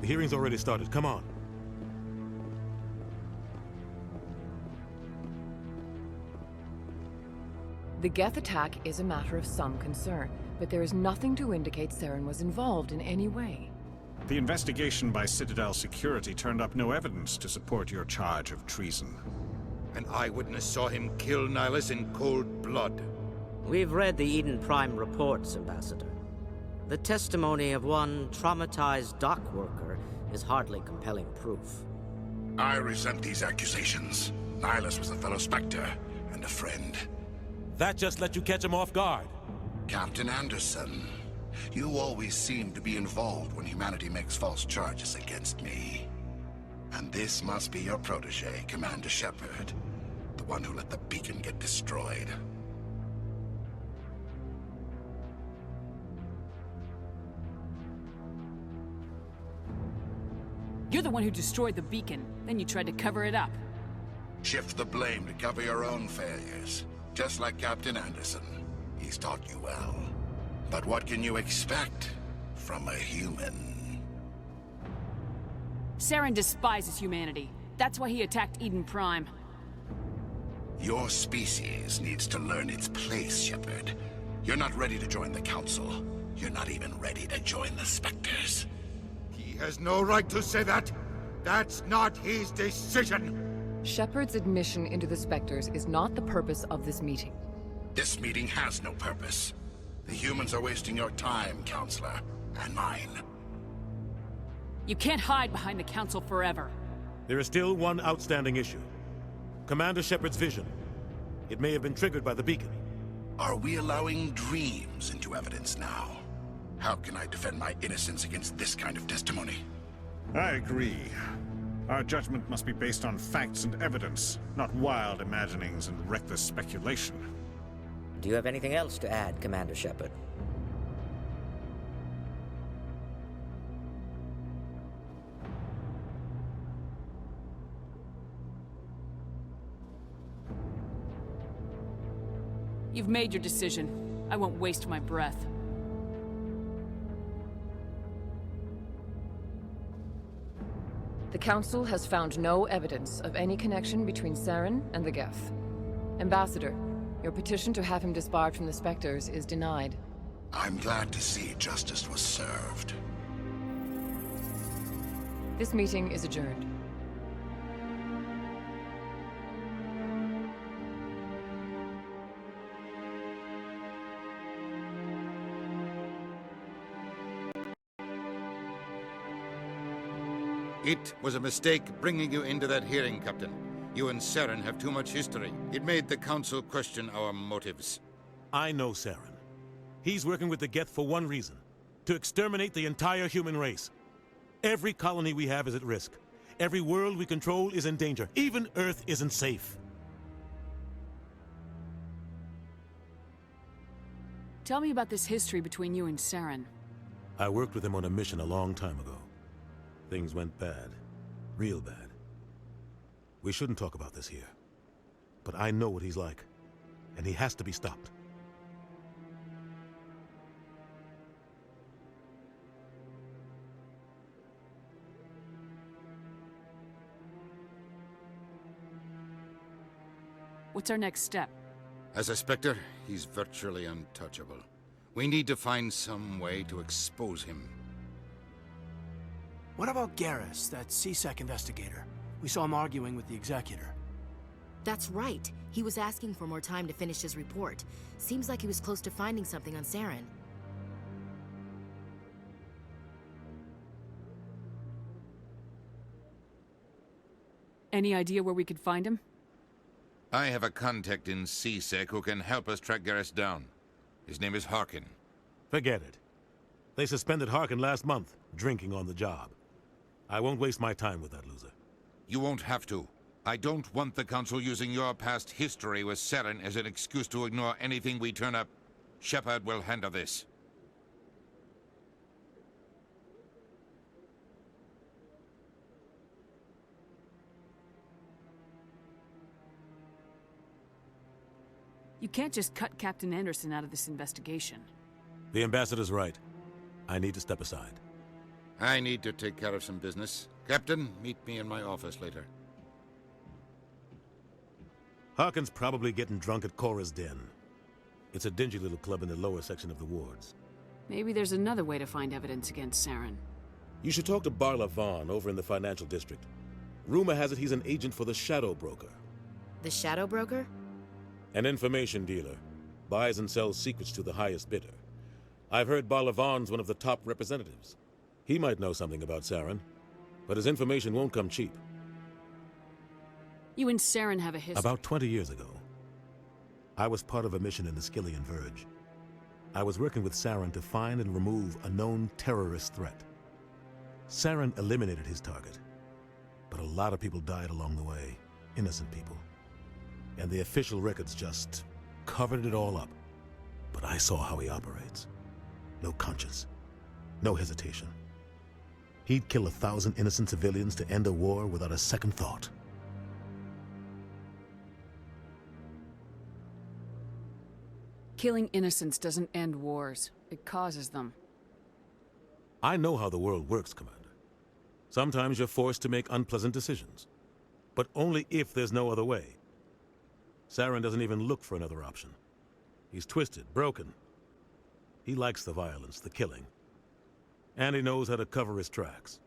The hearing's already started. Come on. The Geth attack is a matter of some concern, but there is nothing to indicate Saren was involved in any way. The investigation by Citadel Security turned up no evidence to support your charge of treason. An eyewitness saw him kill Nihilus in cold blood. We've read the Eden Prime reports, Ambassador. The testimony of one traumatized dock worker is hardly compelling proof. I resent these accusations. Nihilus was a fellow Spectre and a friend. That just let you catch him off guard. Captain Anderson, you always seem to be involved when humanity makes false charges against me. And this must be your protege, Commander Shepard, the one who let the beacon get destroyed. You're the one who destroyed the beacon, then you tried to cover it up. Shift the blame to cover your own failures. Just like Captain Anderson. He's taught you well. But what can you expect from a human? Saren despises humanity. That's why he attacked Eden Prime. Your species needs to learn its place, Shepard. You're not ready to join the Council. You're not even ready to join the Spectres. He has no right to say that. That's not his decision. Shepard's admission into the Spectres is not the purpose of this meeting. This meeting has no purpose. The humans are wasting your time, Counselor, and mine. You can't hide behind the Council forever. There is still one outstanding issue. Commander Shepard's vision. It may have been triggered by the beacon. Are we allowing dreams into evidence now? How can I defend my innocence against this kind of testimony? I agree. Our judgment must be based on facts and evidence, not wild imaginings and reckless speculation. Do you have anything else to add, Commander Shepard? You've made your decision. I won't waste my breath. The Council has found no evidence of any connection between Saren and the Geth. Ambassador, your petition to have him disbarred from the Spectres is denied. I'm glad to see justice was served. This meeting is adjourned. It was a mistake bringing you into that hearing, Captain. You and Saren have too much history. It made the Council question our motives. I know Saren. He's working with the Geth for one reason. To exterminate the entire human race. Every colony we have is at risk. Every world we control is in danger. Even Earth isn't safe. Tell me about this history between you and Saren. I worked with him on a mission a long time ago. Things went bad. Real bad. We shouldn't talk about this here. But I know what he's like. And he has to be stopped. What's our next step? As a Spectre, he's virtually untouchable. We need to find some way to expose him. What about Garrus, that CSEC investigator? We saw him arguing with the Executor. That's right. He was asking for more time to finish his report. Seems like he was close to finding something on Saren. Any idea where we could find him? I have a contact in CSEC who can help us track Garrus down. His name is Harkin. Forget it. They suspended Harkin last month, drinking on the job. I won't waste my time with that loser. You won't have to. I don't want the Council using your past history with Saren as an excuse to ignore anything we turn up. Shepard will handle this. You can't just cut Captain Anderson out of this investigation. The Ambassador's right. I need to step aside. I need to take care of some business. Captain, meet me in my office later. Harkin's probably getting drunk at Cora's Den. It's a dingy little club in the lower section of the wards. Maybe there's another way to find evidence against Saren. You should talk to Barla Vaughn over in the financial district. Rumor has it he's an agent for the Shadow Broker. The Shadow Broker? An information dealer. Buys and sells secrets to the highest bidder. I've heard Barla Vaughn's one of the top representatives. He might know something about Saren, but his information won't come cheap. You and Saren have a history. About 20 years ago, I was part of a mission in the Skillian Verge. I was working with Saren to find and remove a known terrorist threat. Saren eliminated his target, but a lot of people died along the way, innocent people. And the official records just covered it all up. But I saw how he operates. No conscience, no hesitation. He'd kill 1,000 innocent civilians to end a war without a second thought. Killing innocents doesn't end wars. It causes them. I know how the world works, Commander. Sometimes you're forced to make unpleasant decisions, but only if there's no other way. Saren doesn't even look for another option. He's twisted, broken. He likes the violence, the killing. And he knows how to cover his tracks.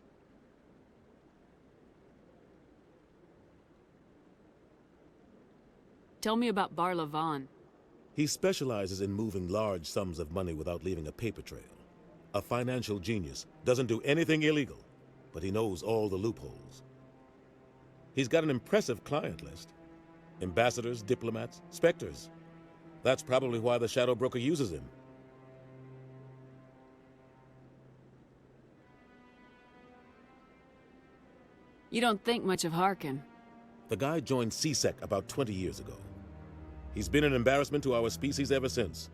Tell me about Barla Vaughn. He specializes in moving large sums of money without leaving a paper trail. A financial genius, doesn't do anything illegal, but he knows all the loopholes. He's got an impressive client list. Ambassadors, diplomats, specters. That's probably why the Shadow Broker uses him. You don't think much of Harkin. The guy joined CSEC about 20 years ago. He's been an embarrassment to our species ever since.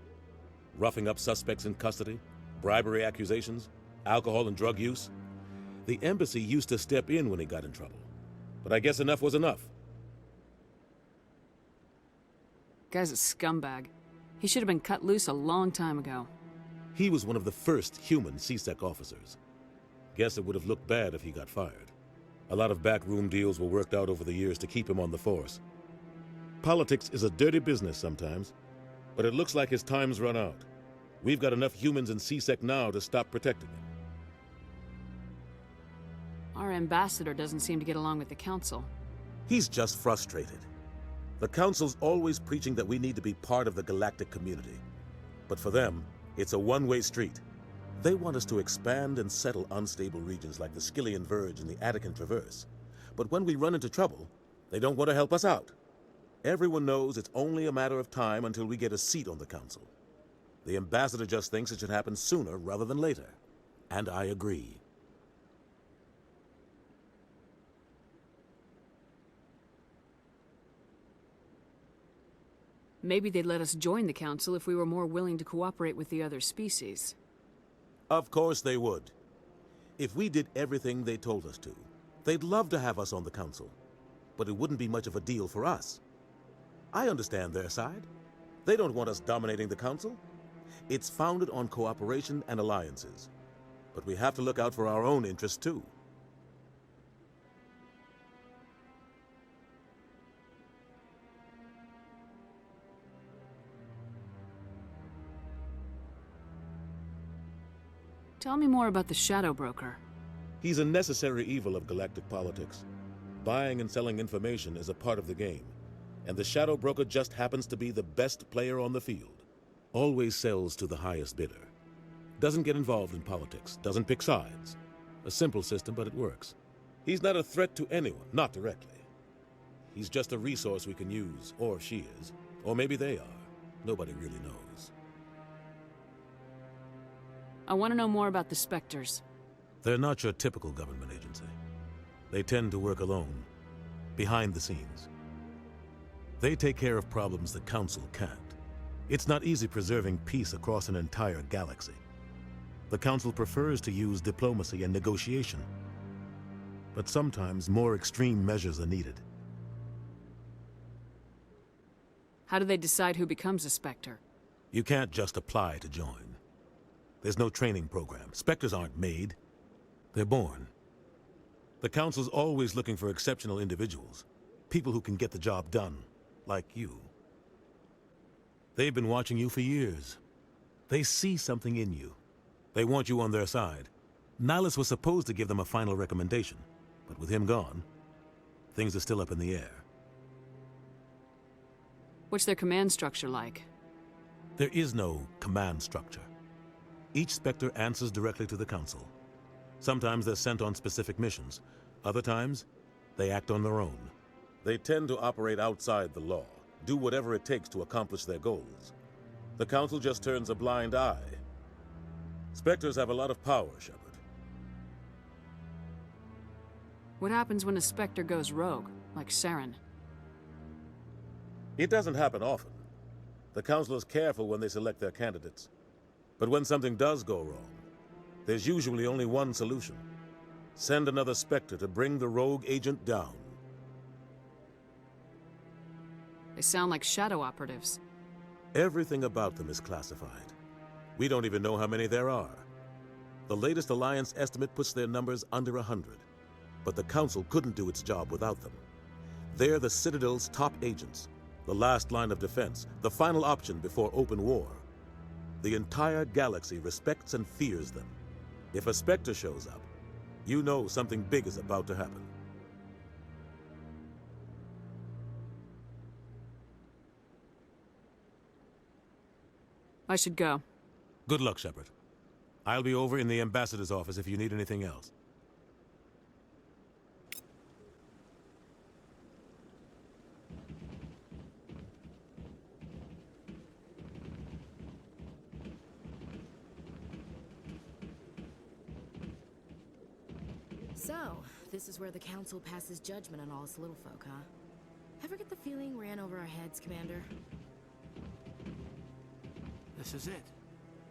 Roughing up suspects in custody, bribery accusations, alcohol and drug use. The embassy used to step in when he got in trouble. But I guess enough was enough. Guy's a scumbag. He should have been cut loose a long time ago. He was one of the first human CSEC officers. Guess it would have looked bad if he got fired. A lot of backroom deals were worked out over the years to keep him on the force. Politics is a dirty business sometimes, but it looks like his time's run out. We've got enough humans in CSEC now to stop protecting him. Our ambassador doesn't seem to get along with the Council. He's just frustrated. The Council's always preaching that we need to be part of the galactic community. But for them, it's a one-way street. They want us to expand and settle unstable regions like the Skillian Verge and the Attican Traverse. But when we run into trouble, they don't want to help us out. Everyone knows it's only a matter of time until we get a seat on the Council. The ambassador just thinks it should happen sooner rather than later. And I agree. Maybe they'd let us join the Council if we were more willing to cooperate with the other species. Of course they would. If we did everything they told us to, they'd love to have us on the Council. But it wouldn't be much of a deal for us. I understand their side. They don't want us dominating the Council. It's founded on cooperation and alliances. But we have to look out for our own interests too. Tell me more about the Shadow Broker. He's a necessary evil of galactic politics. Buying and selling information is a part of the game, and the Shadow Broker just happens to be the best player on the field. Always sells to the highest bidder. Doesn't get involved in politics, doesn't pick sides. A simple system, but it works. He's not a threat to anyone, not directly. He's just a resource we can use, or she is. Or maybe they are. Nobody really knows. I want to know more about the Spectres. They're not your typical government agency. They tend to work alone, behind the scenes. They take care of problems the Council can't. It's not easy preserving peace across an entire galaxy. The Council prefers to use diplomacy and negotiation. But sometimes more extreme measures are needed. How do they decide who becomes a Spectre? You can't just apply to join. There's no training program. Spectres aren't made. They're born. The Council's always looking for exceptional individuals. People who can get the job done, like you. They've been watching you for years. They see something in you. They want you on their side. Nihilus was supposed to give them a final recommendation, but with him gone, things are still up in the air. What's their command structure like? There is no command structure. Each Spectre answers directly to the Council. Sometimes they're sent on specific missions. Other times, they act on their own. They tend to operate outside the law, do whatever it takes to accomplish their goals. The Council just turns a blind eye. Spectres have a lot of power, Shepard. What happens when a Spectre goes rogue, like Saren? It doesn't happen often. The Council is careful when they select their candidates. But when something does go wrong, there's usually only one solution. Send another Spectre to bring the rogue agent down. They sound like shadow operatives. Everything about them is classified. We don't even know how many there are. The latest Alliance estimate puts their numbers under 100. But the Council couldn't do its job without them. They're the Citadel's top agents, the last line of defense, the final option before open war. The entire galaxy respects and fears them. If a Spectre shows up, you know something big is about to happen. I should go. Good luck, Shepard. I'll be over in the Ambassador's office if you need anything else. So, this is where the Council passes judgment on all us little folk, huh? Ever get the feeling ran over our heads, Commander? This is it.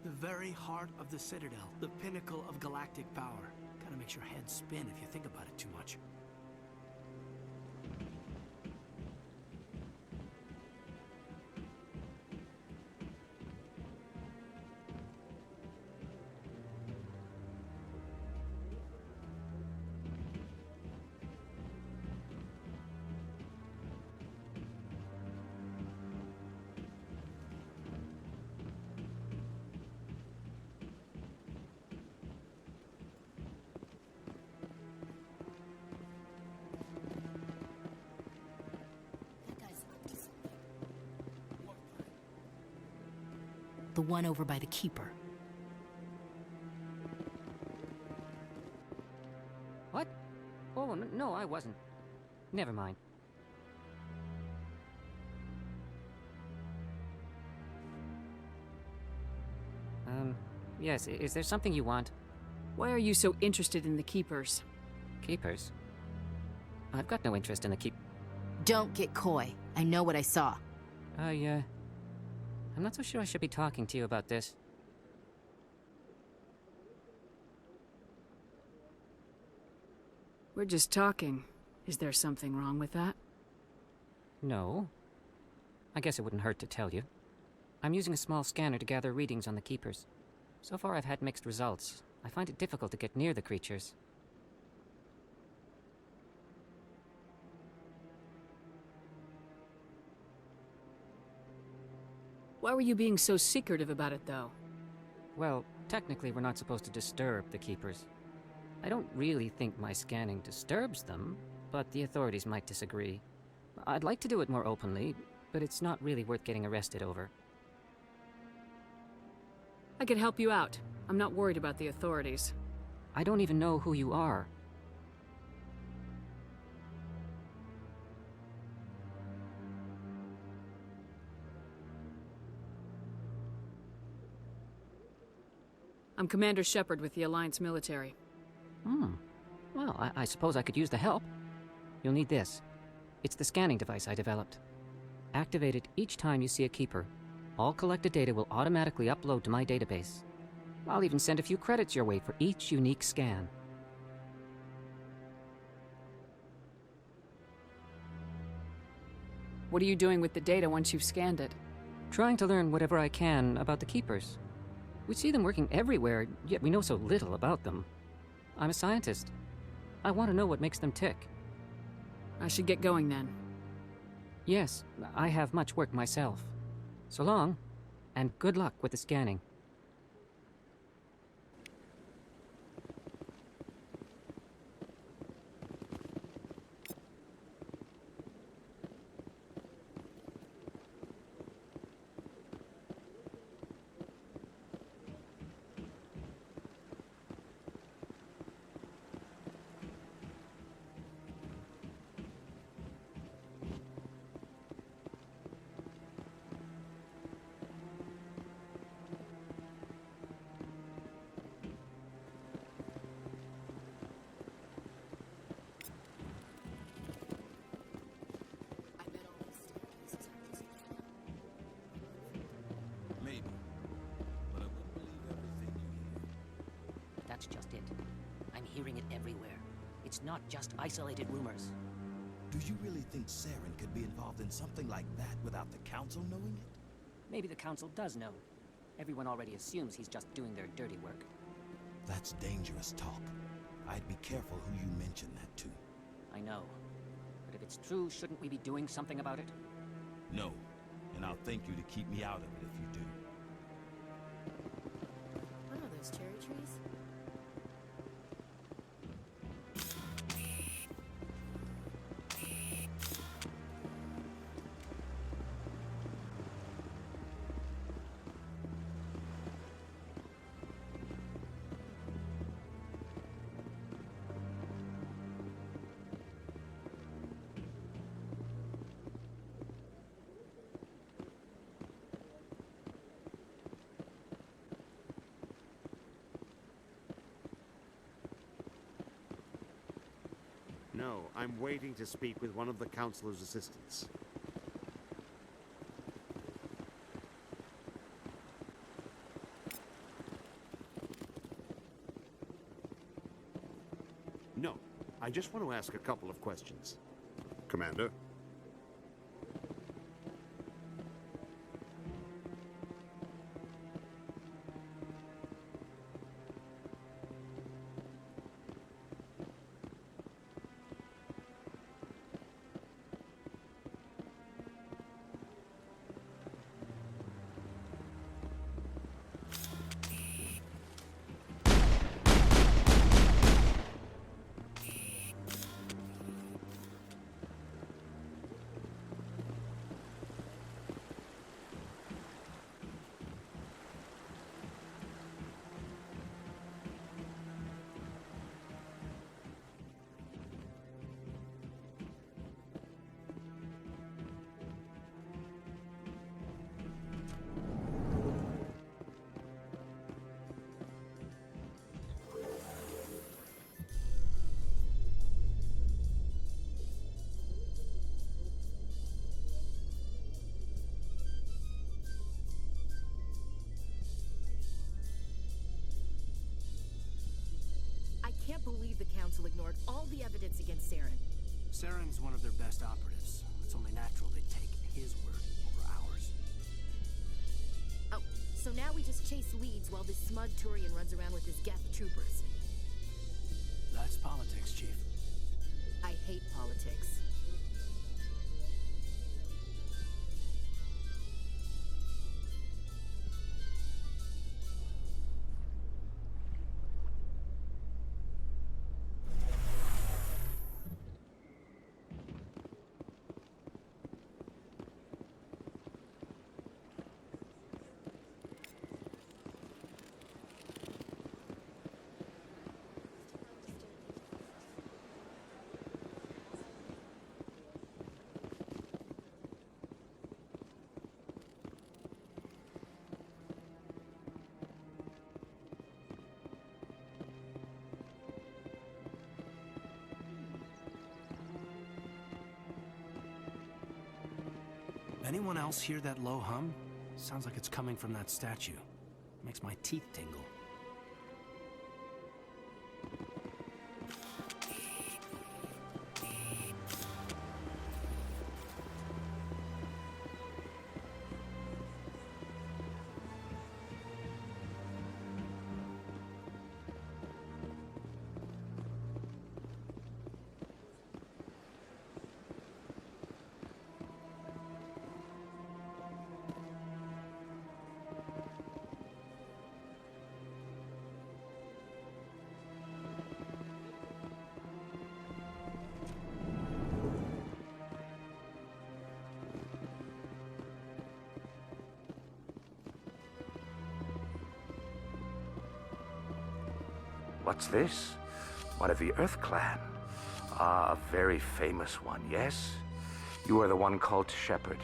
The very heart of the Citadel. The pinnacle of galactic power. Kinda makes your head spin if you think about it too much. The one over by the Keeper. What? Oh, no, I wasn't. Never mind. Yes, is there something you want? Why are you so interested in the Keepers? Keepers? I've got no interest in the Don't get coy. I know what I saw. I'm not so sure I should be talking to you about this. We're just talking. Is there something wrong with that? No. I guess it wouldn't hurt to tell you. I'm using a small scanner to gather readings on the Keepers. So far I've had mixed results. I find it difficult to get near the creatures. Why were you being so secretive about it, though? Well, technically we're not supposed to disturb the Keepers. I don't really think my scanning disturbs them, but the authorities might disagree. I'd like to do it more openly, but it's not really worth getting arrested over. I could help you out. I'm not worried about the authorities. I don't even know who you are. I'm Commander Shepard with the Alliance military. Well, I suppose I could use the help. You'll need this. It's the scanning device I developed. Activate it each time you see a Keeper. All collected data will automatically upload to my database. I'll even send a few credits your way for each unique scan. What are you doing with the data once you've scanned it? Trying to learn whatever I can about the Keepers. We see them working everywhere, yet we know so little about them. I'm a scientist. I want to know what makes them tick. I should get going then. Yes, I have much work myself. So long, and good luck with the scanning. Maybe. But I wouldn't believe everything you hear. That's just it. I'm hearing it everywhere. It's not just isolated rumors. Do you really think Saren could be involved in something like that without the Council knowing it? Maybe the Council does know. Everyone already assumes he's just doing their dirty work. That's dangerous talk. I'd be careful who you mention that to. I know. But if it's true, shouldn't we be doing something about it? No. And I'll thank you to keep me out of it if you do. What are those cherry trees? No, I'm waiting to speak with one of the Councilor's assistants. No, I just want to ask a couple of questions. Commander? I can't believe the Council ignored all the evidence against Saren. Saren's one of their best operatives. It's only natural they take his word over ours. Oh, so now we just chase leads while this smug Turian runs around with his Geth troopers. That's politics, Chief. I hate politics. Anyone else hear that low hum? Sounds like it's coming from that statue. Makes my teeth tingle. What's this? One of the Earth Clan. Ah, a very famous one, yes? You are the one called Shepard.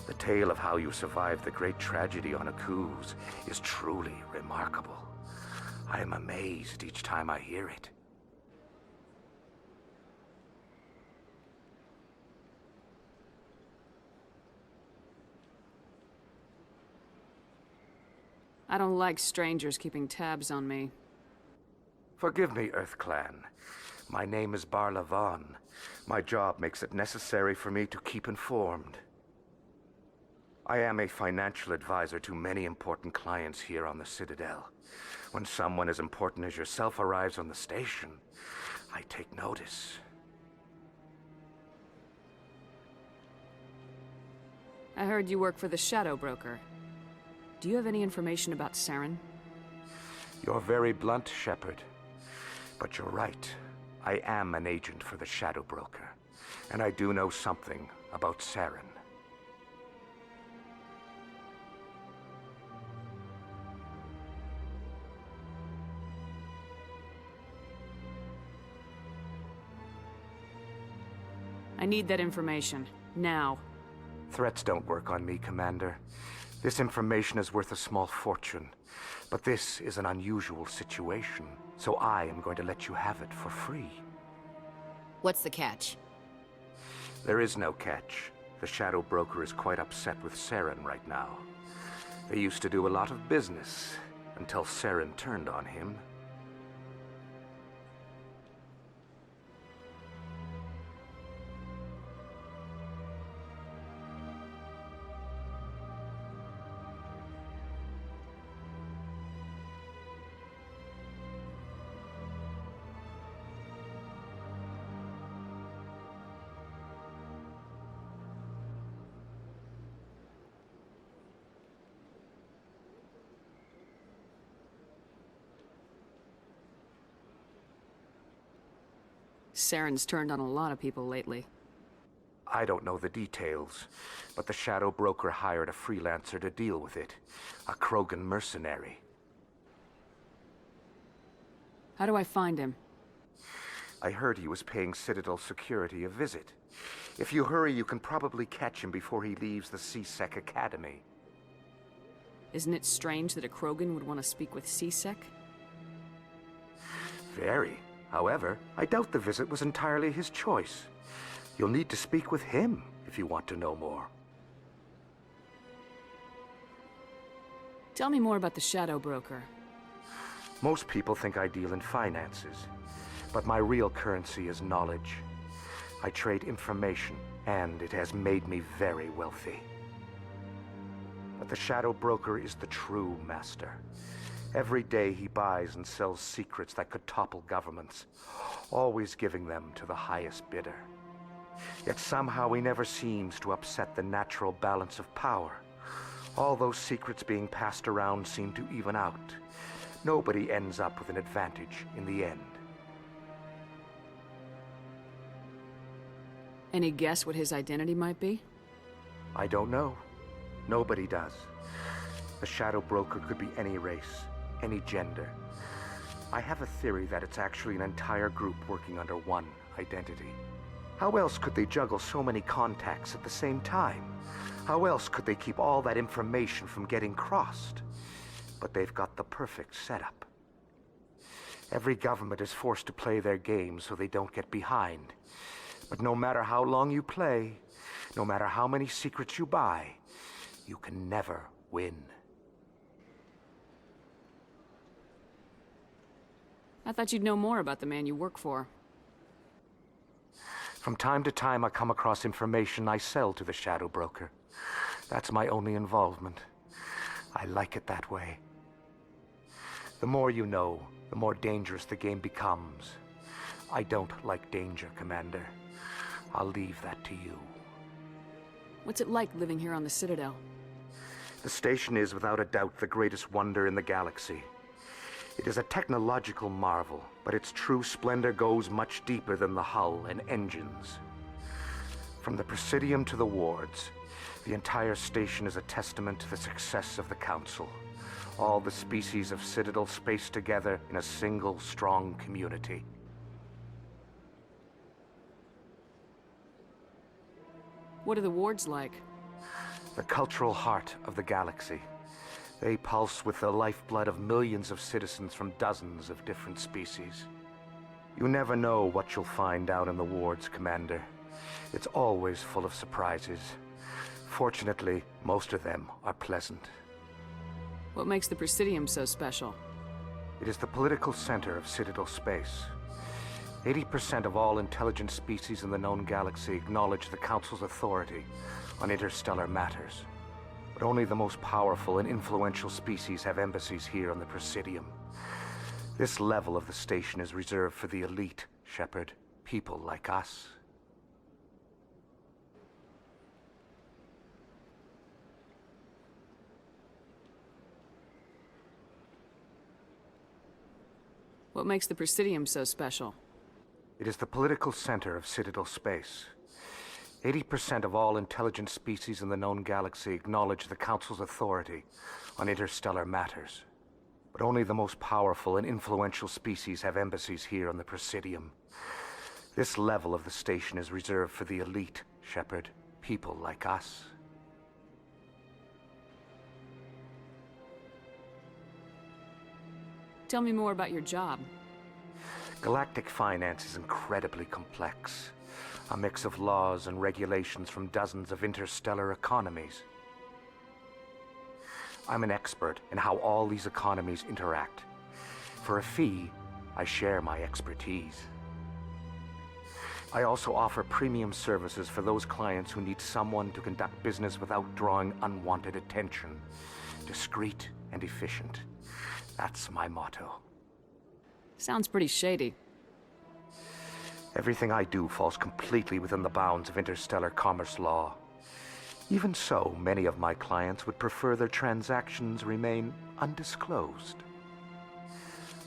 The tale of how you survived the great tragedy on Akuz is truly remarkable. I am amazed each time I hear it. I don't like strangers keeping tabs on me. Forgive me, Earth Clan. My name is Barla Vaughn. My job makes it necessary for me to keep informed. I am a financial advisor to many important clients here on the Citadel. When someone as important as yourself arrives on the station, I take notice. I heard you work for the Shadow Broker. Do you have any information about Saren? You're very blunt, Shepard. But you're right. I am an agent for the Shadow Broker. And I do know something about Saren. I need that information. Now. Threats don't work on me, Commander. This information is worth a small fortune. But this is an unusual situation, so I am going to let you have it for free. What's the catch? There is no catch. The Shadow Broker is quite upset with Saren right now. They used to do a lot of business, until Saren turned on him. Saren's turned on a lot of people lately. I don't know the details, but the Shadow Broker hired a freelancer to deal with it. A Krogan mercenary. How do I find him? I heard he was paying Citadel security a visit. If you hurry, you can probably catch him before he leaves the C-Sec Academy. Isn't it strange that a Krogan would want to speak with C-Sec? Very. However, I doubt the visit was entirely his choice. You'll need to speak with him if you want to know more. Tell me more about the Shadow Broker. Most people think I deal in finances, but my real currency is knowledge. I trade information, and it has made me very wealthy. But the Shadow Broker is the true master. Every day he buys and sells secrets that could topple governments, always giving them to the highest bidder. Yet somehow he never seems to upset the natural balance of power. All those secrets being passed around seem to even out. Nobody ends up with an advantage in the end. Any guess what his identity might be? I don't know. Nobody does. The Shadow Broker could be any race, any gender. I have a theory that it's actually an entire group working under one identity. How else could they juggle so many contacts at the same time? How else could they keep all that information from getting crossed? But they've got the perfect setup. Every government is forced to play their game so they don't get behind. But no matter how long you play, no matter how many secrets you buy, you can never win. I thought you'd know more about the man you work for. From time to time, I come across information I sell to the Shadow Broker. That's my only involvement. I like it that way. The more you know, the more dangerous the game becomes. I don't like danger, Commander. I'll leave that to you. What's it like living here on the Citadel? The station is, without a doubt, the greatest wonder in the galaxy. It is a technological marvel, but its true splendor goes much deeper than the hull and engines. From the Presidium to the wards, the entire station is a testament to the success of the Council. All the species of Citadel space together in a single strong community. What are the wards like? The cultural heart of the galaxy. They pulse with the lifeblood of millions of citizens from dozens of different species. You never know what you'll find out in the wards, Commander. It's always full of surprises. Fortunately, most of them are pleasant. What makes the Presidium so special? It is the political center of Citadel space. 80% of all intelligent species in the known galaxy acknowledge the Council's authority on interstellar matters. But only the most powerful and influential species have embassies here on the Presidium. This level of the station is reserved for the elite, Shepard. People like us. What makes the Presidium so special? It is the political center of Citadel space. 80% of all intelligent species in the known galaxy acknowledge the Council's authority on interstellar matters. But only the most powerful and influential species have embassies here on the Presidium. This level of the station is reserved for the elite, Shepard. People like us. Tell me more about your job. Galactic finance is incredibly complex. A mix of laws and regulations from dozens of interstellar economies. I'm an expert in how all these economies interact. For a fee, I share my expertise. I also offer premium services for those clients who need someone to conduct business without drawing unwanted attention. Discreet and efficient. That's my motto. Sounds pretty shady. Everything I do falls completely within the bounds of interstellar commerce law. Even so, many of my clients would prefer their transactions remain undisclosed.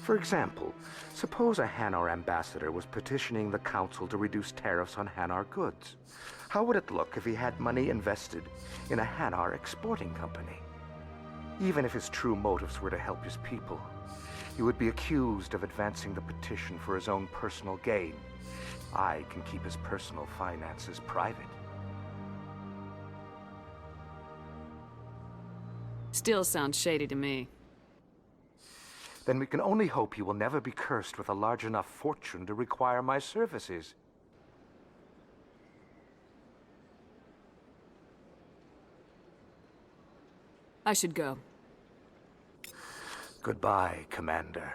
For example, suppose a Hanar ambassador was petitioning the Council to reduce tariffs on Hanar goods. How would it look if he had money invested in a Hanar exporting company? Even if his true motives were to help his people, he would be accused of advancing the petition for his own personal gain. I can keep his personal finances private. Still sounds shady to me. Then we can only hope you will never be cursed with a large enough fortune to require my services. I should go. Goodbye, Commander.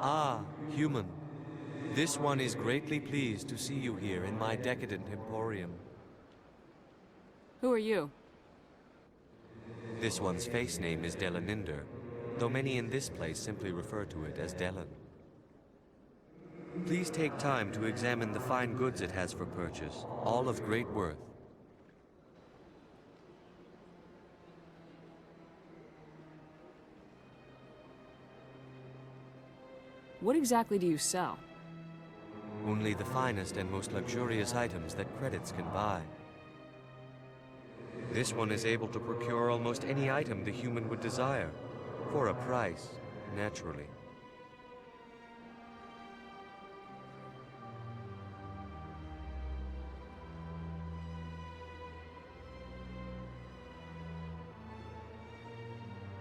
Ah, human. This one is greatly pleased to see you here in my decadent emporium. Who are you? This one's face name is Delaninder, though many in this place simply refer to it as Delan. Please take time to examine the fine goods it has for purchase, all of great worth. What exactly do you sell? Only the finest and most luxurious items that credits can buy. This one is able to procure almost any item the human would desire, for a price, naturally.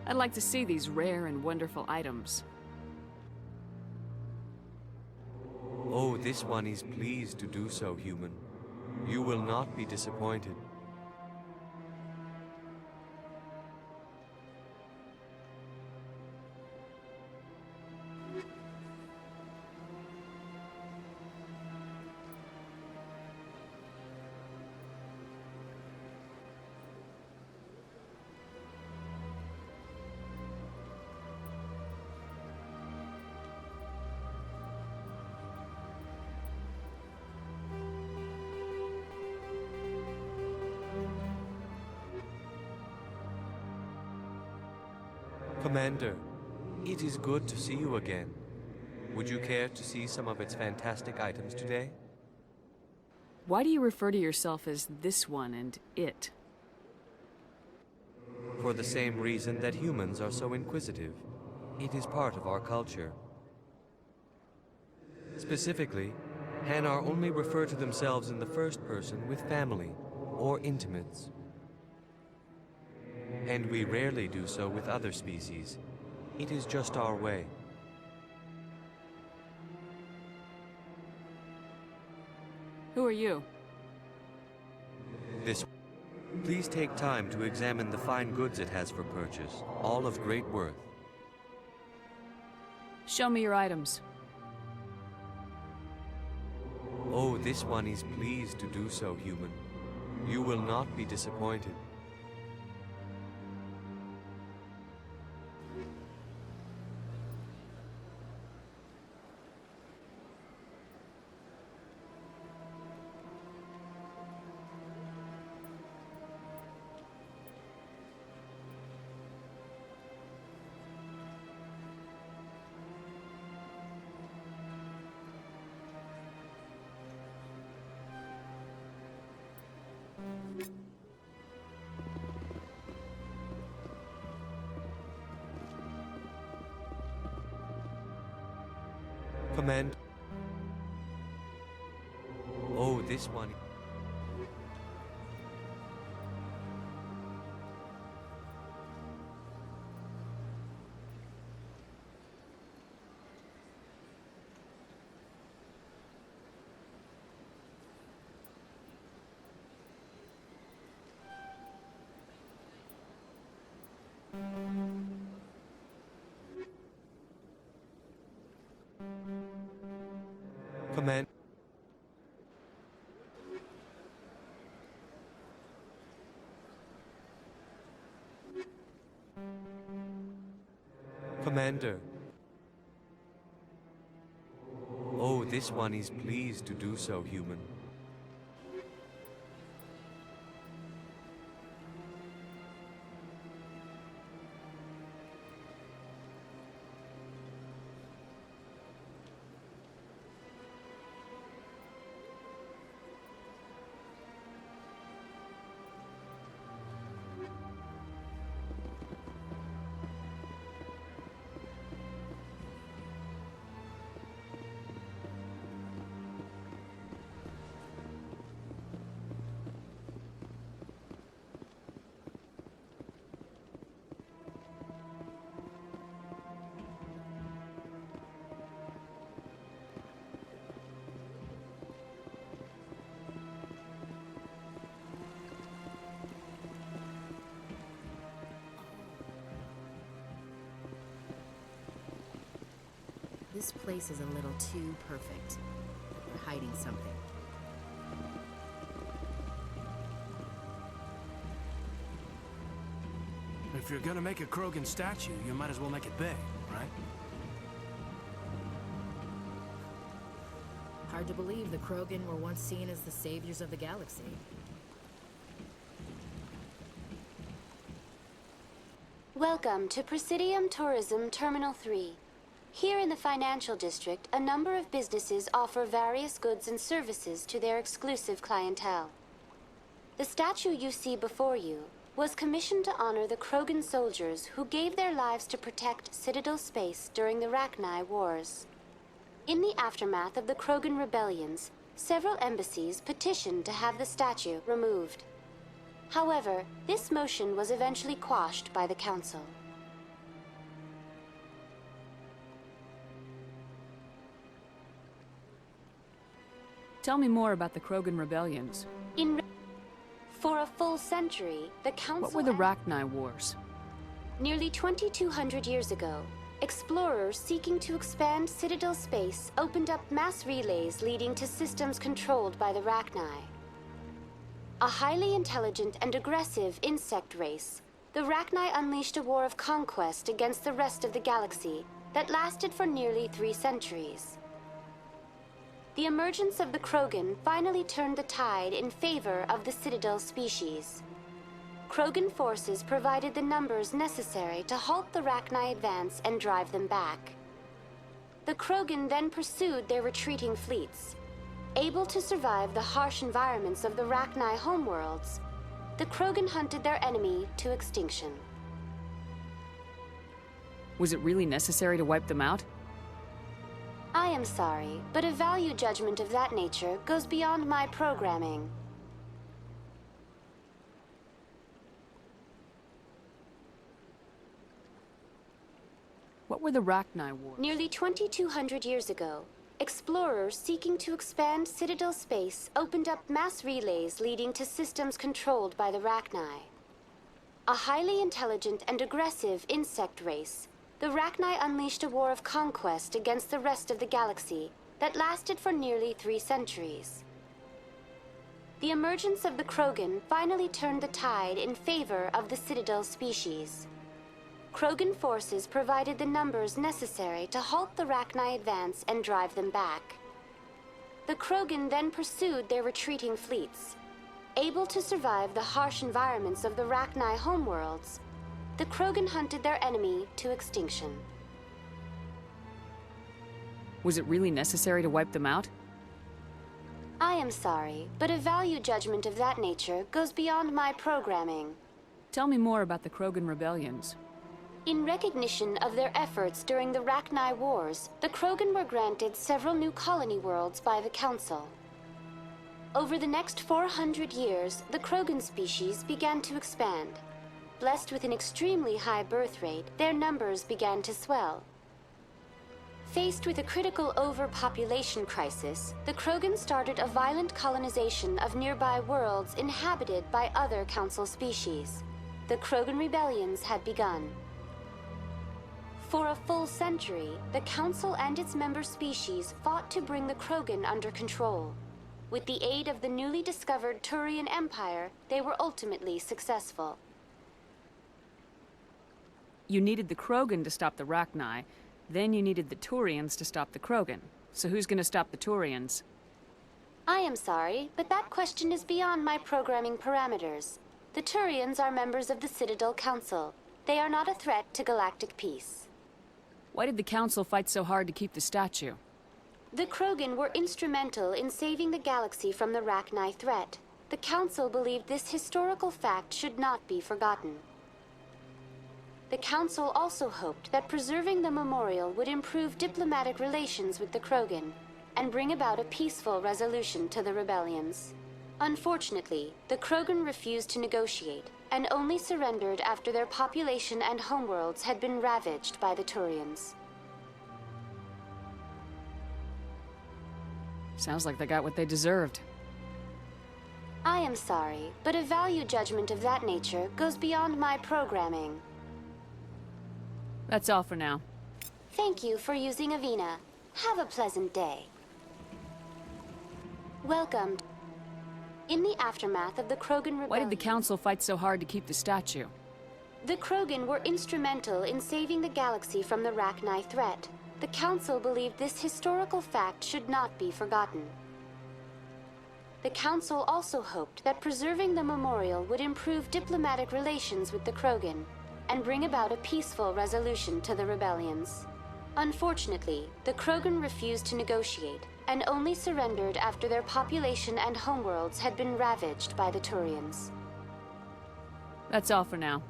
I'd like to see these rare and wonderful items. Oh, this one is pleased to do so, human. You will not be disappointed. Commander, it is good to see you again. Would you care to see some of its fantastic items today? Why do you refer to yourself as this one and it? For the same reason that humans are so inquisitive. It is part of our culture. Specifically, Hanar only refer to themselves in the first person with family or intimates. And we rarely do so with other species. It is just our way. Who are you? Please take time to examine the fine goods it has for purchase, all of great worth. Show me your items. Oh, this one is pleased to do so, human. You will not be disappointed. Command. Oh, this one. Command. Commander. Oh, this one is pleased to do so, human. This place is a little too perfect. We're hiding something. If you're gonna make a Krogan statue, you might as well make it big, right? Hard to believe the Krogan were once seen as the saviors of the galaxy. Welcome to Presidium Tourism Terminal 3. Here in the financial district, a number of businesses offer various goods and services to their exclusive clientele. The statue you see before you was commissioned to honor the Krogan soldiers who gave their lives to protect Citadel space during the Rachni Wars. In the aftermath of the Krogan rebellions, several embassies petitioned to have the statue removed. However, this motion was eventually quashed by the Council. Tell me more about the Krogan rebellions. For a full century, the Council... What were the Rachni Wars? Nearly 2,200 years ago, explorers seeking to expand Citadel space opened up mass relays leading to systems controlled by the Rachni. A highly intelligent and aggressive insect race, the Rachni unleashed a war of conquest against the rest of the galaxy that lasted for nearly 3 centuries. The emergence of the Krogan finally turned the tide in favor of the Citadel species. Krogan forces provided the numbers necessary to halt the Rachni advance and drive them back. The Krogan then pursued their retreating fleets. Able to survive the harsh environments of the Rachni homeworlds, the Krogan hunted their enemy to extinction. Was it really necessary to wipe them out? I am sorry, but a value judgment of that nature goes beyond my programming. What were the Rachni Wars? Nearly 2,200 years ago, explorers seeking to expand Citadel space opened up mass relays leading to systems controlled by the Rachni. A highly intelligent and aggressive insect race, the Rachni unleashed a war of conquest against the rest of the galaxy that lasted for nearly 3 centuries. The emergence of the Krogan finally turned the tide in favor of the Citadel species. Krogan forces provided the numbers necessary to halt the Rachni advance and drive them back. The Krogan then pursued their retreating fleets. Able to survive the harsh environments of the Rachni homeworlds, the Krogan hunted their enemy to extinction. Was it really necessary to wipe them out? I am sorry, but a value judgment of that nature goes beyond my programming. Tell me more about the Krogan rebellions. In recognition of their efforts during the Rachni Wars, the Krogan were granted several new colony worlds by the Council. Over the next 400 years, the Krogan species began to expand. Blessed with an extremely high birth rate, their numbers began to swell. Faced with a critical overpopulation crisis, the Krogan started a violent colonization of nearby worlds inhabited by other Council species. The Krogan rebellions had begun. For a full century, the Council and its member species fought to bring the Krogan under control. With the aid of the newly discovered Turian Empire, they were ultimately successful. You needed the Krogan to stop the Rachni, then you needed the Turians to stop the Krogan. So who's gonna stop the Turians? I am sorry, but that question is beyond my programming parameters. The Turians are members of the Citadel Council. They are not a threat to galactic peace. Why did the Council fight so hard to keep the statue? The Krogan were instrumental in saving the galaxy from the Rachni threat. The Council believed this historical fact should not be forgotten. The Council also hoped that preserving the memorial would improve diplomatic relations with the Krogan and bring about a peaceful resolution to the rebellions. Unfortunately, the Krogan refused to negotiate and only surrendered after their population and homeworlds had been ravaged by the Turians. Sounds like they got what they deserved. I am sorry, but a value judgment of that nature goes beyond my programming. That's all for now. Thank you for using Avina. Have a pleasant day. Welcome. In the aftermath of the Krogan rebellion... Why did the Council fight so hard to keep the statue? The Krogan were instrumental in saving the galaxy from the Rachni threat. The Council believed this historical fact should not be forgotten. The Council also hoped that preserving the memorial would improve diplomatic relations with the Krogan and bring about a peaceful resolution to the rebellions. Unfortunately, the Krogan refused to negotiate, and only surrendered after their population and homeworlds had been ravaged by the Turians. That's all for now.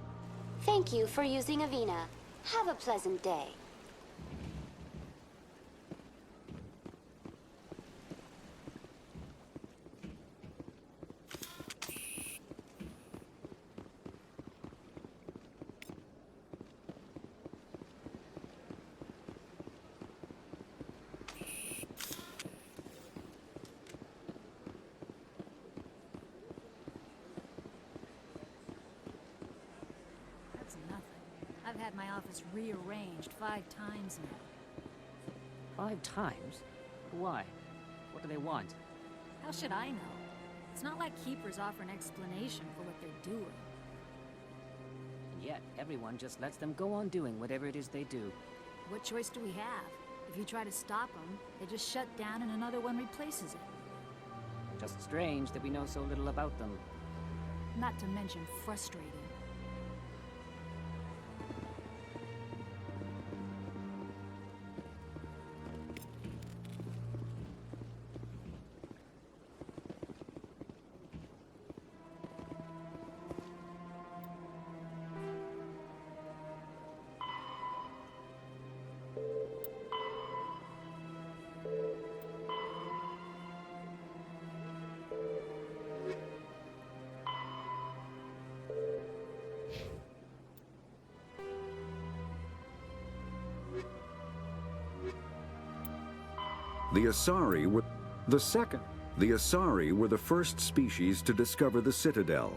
Thank you for using Avina. Have a pleasant day. That's nothing. I've had my office rearranged 5 times now. 5 times? Why? What do they want? How should I know? It's not like Keepers offer an explanation for what they're doing. And yet, everyone just lets them go on doing whatever it is they do. What choice do we have? If you try to stop them, they just shut down and another one replaces it. Just strange that we know so little about them. Not to mention frustrating. The Asari were the first species to discover the Citadel.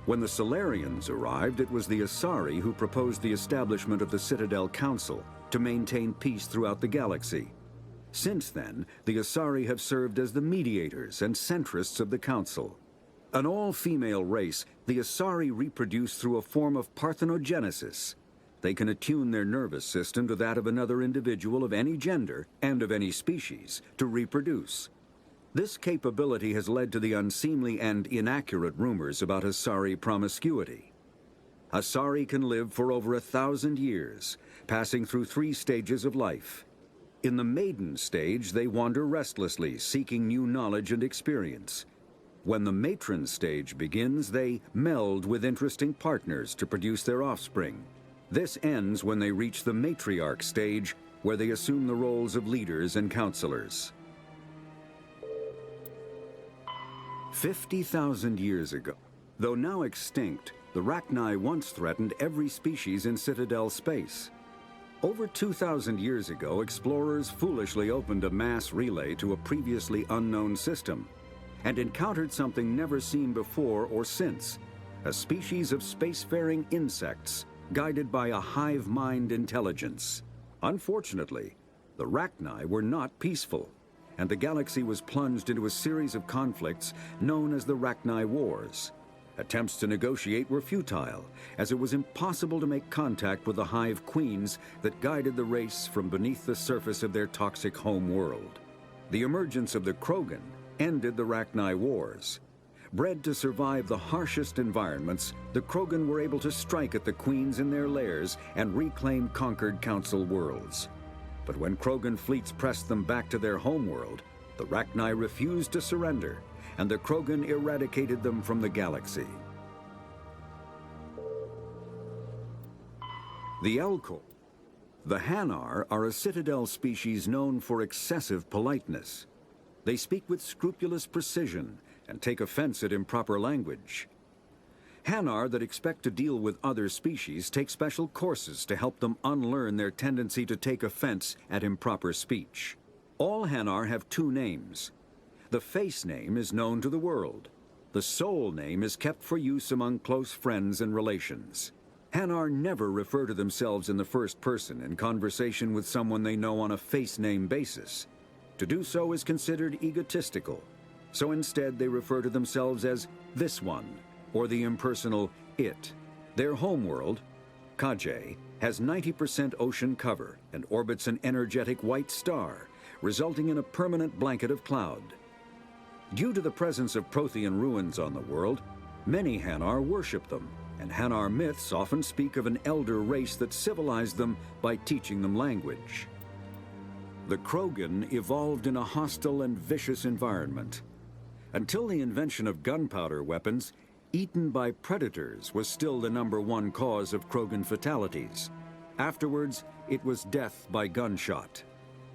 When the Solarians arrived, it was the Asari who proposed the establishment of the Citadel Council to maintain peace throughout the galaxy. Since then, the Asari have served as the mediators and centrists of the Council. An all-female race, the Asari reproduce through a form of parthenogenesis. They can attune their nervous system to that of another individual of any gender and of any species to reproduce. This capability has led to the unseemly and inaccurate rumors about Asari promiscuity. Asari can live for over 1,000 years, passing through 3 stages of life. In the maiden stage, they wander restlessly, seeking new knowledge and experience. When the matron stage begins, they meld with interesting partners to produce their offspring. This ends when they reach the matriarch stage, where they assume the roles of leaders and counselors. 50,000 years ago, though now extinct, the Rachni once threatened every species in Citadel space. Over 2,000 years ago, explorers foolishly opened a mass relay to a previously unknown system and encountered something never seen before or since, a species of spacefaring insects guided by a hive mind intelligence. Unfortunately, the Rachni were not peaceful, and the galaxy was plunged into a series of conflicts known as the Rachni Wars. Attempts to negotiate were futile, as it was impossible to make contact with the hive queens that guided the race from beneath the surface of their toxic home world. The emergence of the Krogan ended the Rachni Wars. Bred to survive the harshest environments, the Krogan were able to strike at the queens in their lairs and reclaim conquered Council worlds. But when Krogan fleets pressed them back to their homeworld, the Rachni refused to surrender, and the Krogan eradicated them from the galaxy. The Elcor. The Hanar are a Citadel species known for excessive politeness. They speak with scrupulous precision and take offense at improper language. Hanar that expect to deal with other species take special courses to help them unlearn their tendency to take offense at improper speech. All Hanar have 2 names. The face name is known to the world. The soul name is kept for use among close friends and relations. Hanar never refer to themselves in the first person in conversation with someone they know on a face name basis. To do so is considered egotistical. So instead they refer to themselves as this one, or the impersonal it. Their homeworld, Kajay, has 90% ocean cover and orbits an energetic white star, resulting in a permanent blanket of cloud. Due to the presence of Prothean ruins on the world, many Hanar worship them, and Hanar myths often speak of an elder race that civilized them by teaching them language. The Krogan evolved in a hostile and vicious environment. Until the invention of gunpowder weapons, eaten by predators was still the #1 cause of Krogan fatalities. Afterwards, it was death by gunshot.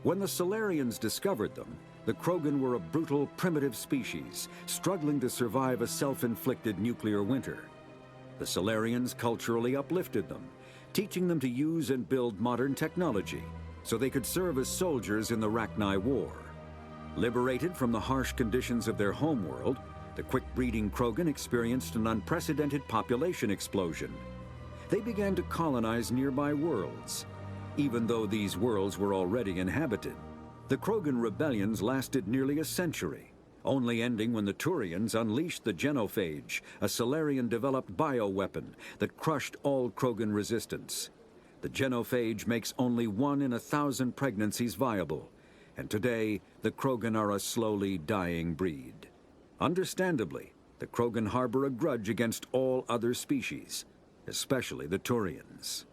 When the Solarians discovered them, the Krogan were a brutal, primitive species, struggling to survive a self-inflicted nuclear winter. The Solarians culturally uplifted them, teaching them to use and build modern technology, so they could serve as soldiers in the Rachni War. Liberated from the harsh conditions of their homeworld, the quick-breeding Krogan experienced an unprecedented population explosion. They began to colonize nearby worlds. Even though these worlds were already inhabited, the Krogan rebellions lasted nearly a century, only ending when the Turians unleashed the Genophage, a Solarian-developed bioweapon that crushed all Krogan resistance. The Genophage makes only 1 in 1,000 pregnancies viable, and today the Krogan are a slowly dying breed. Understandably, the Krogan harbor a grudge against all other species, especially the Turians.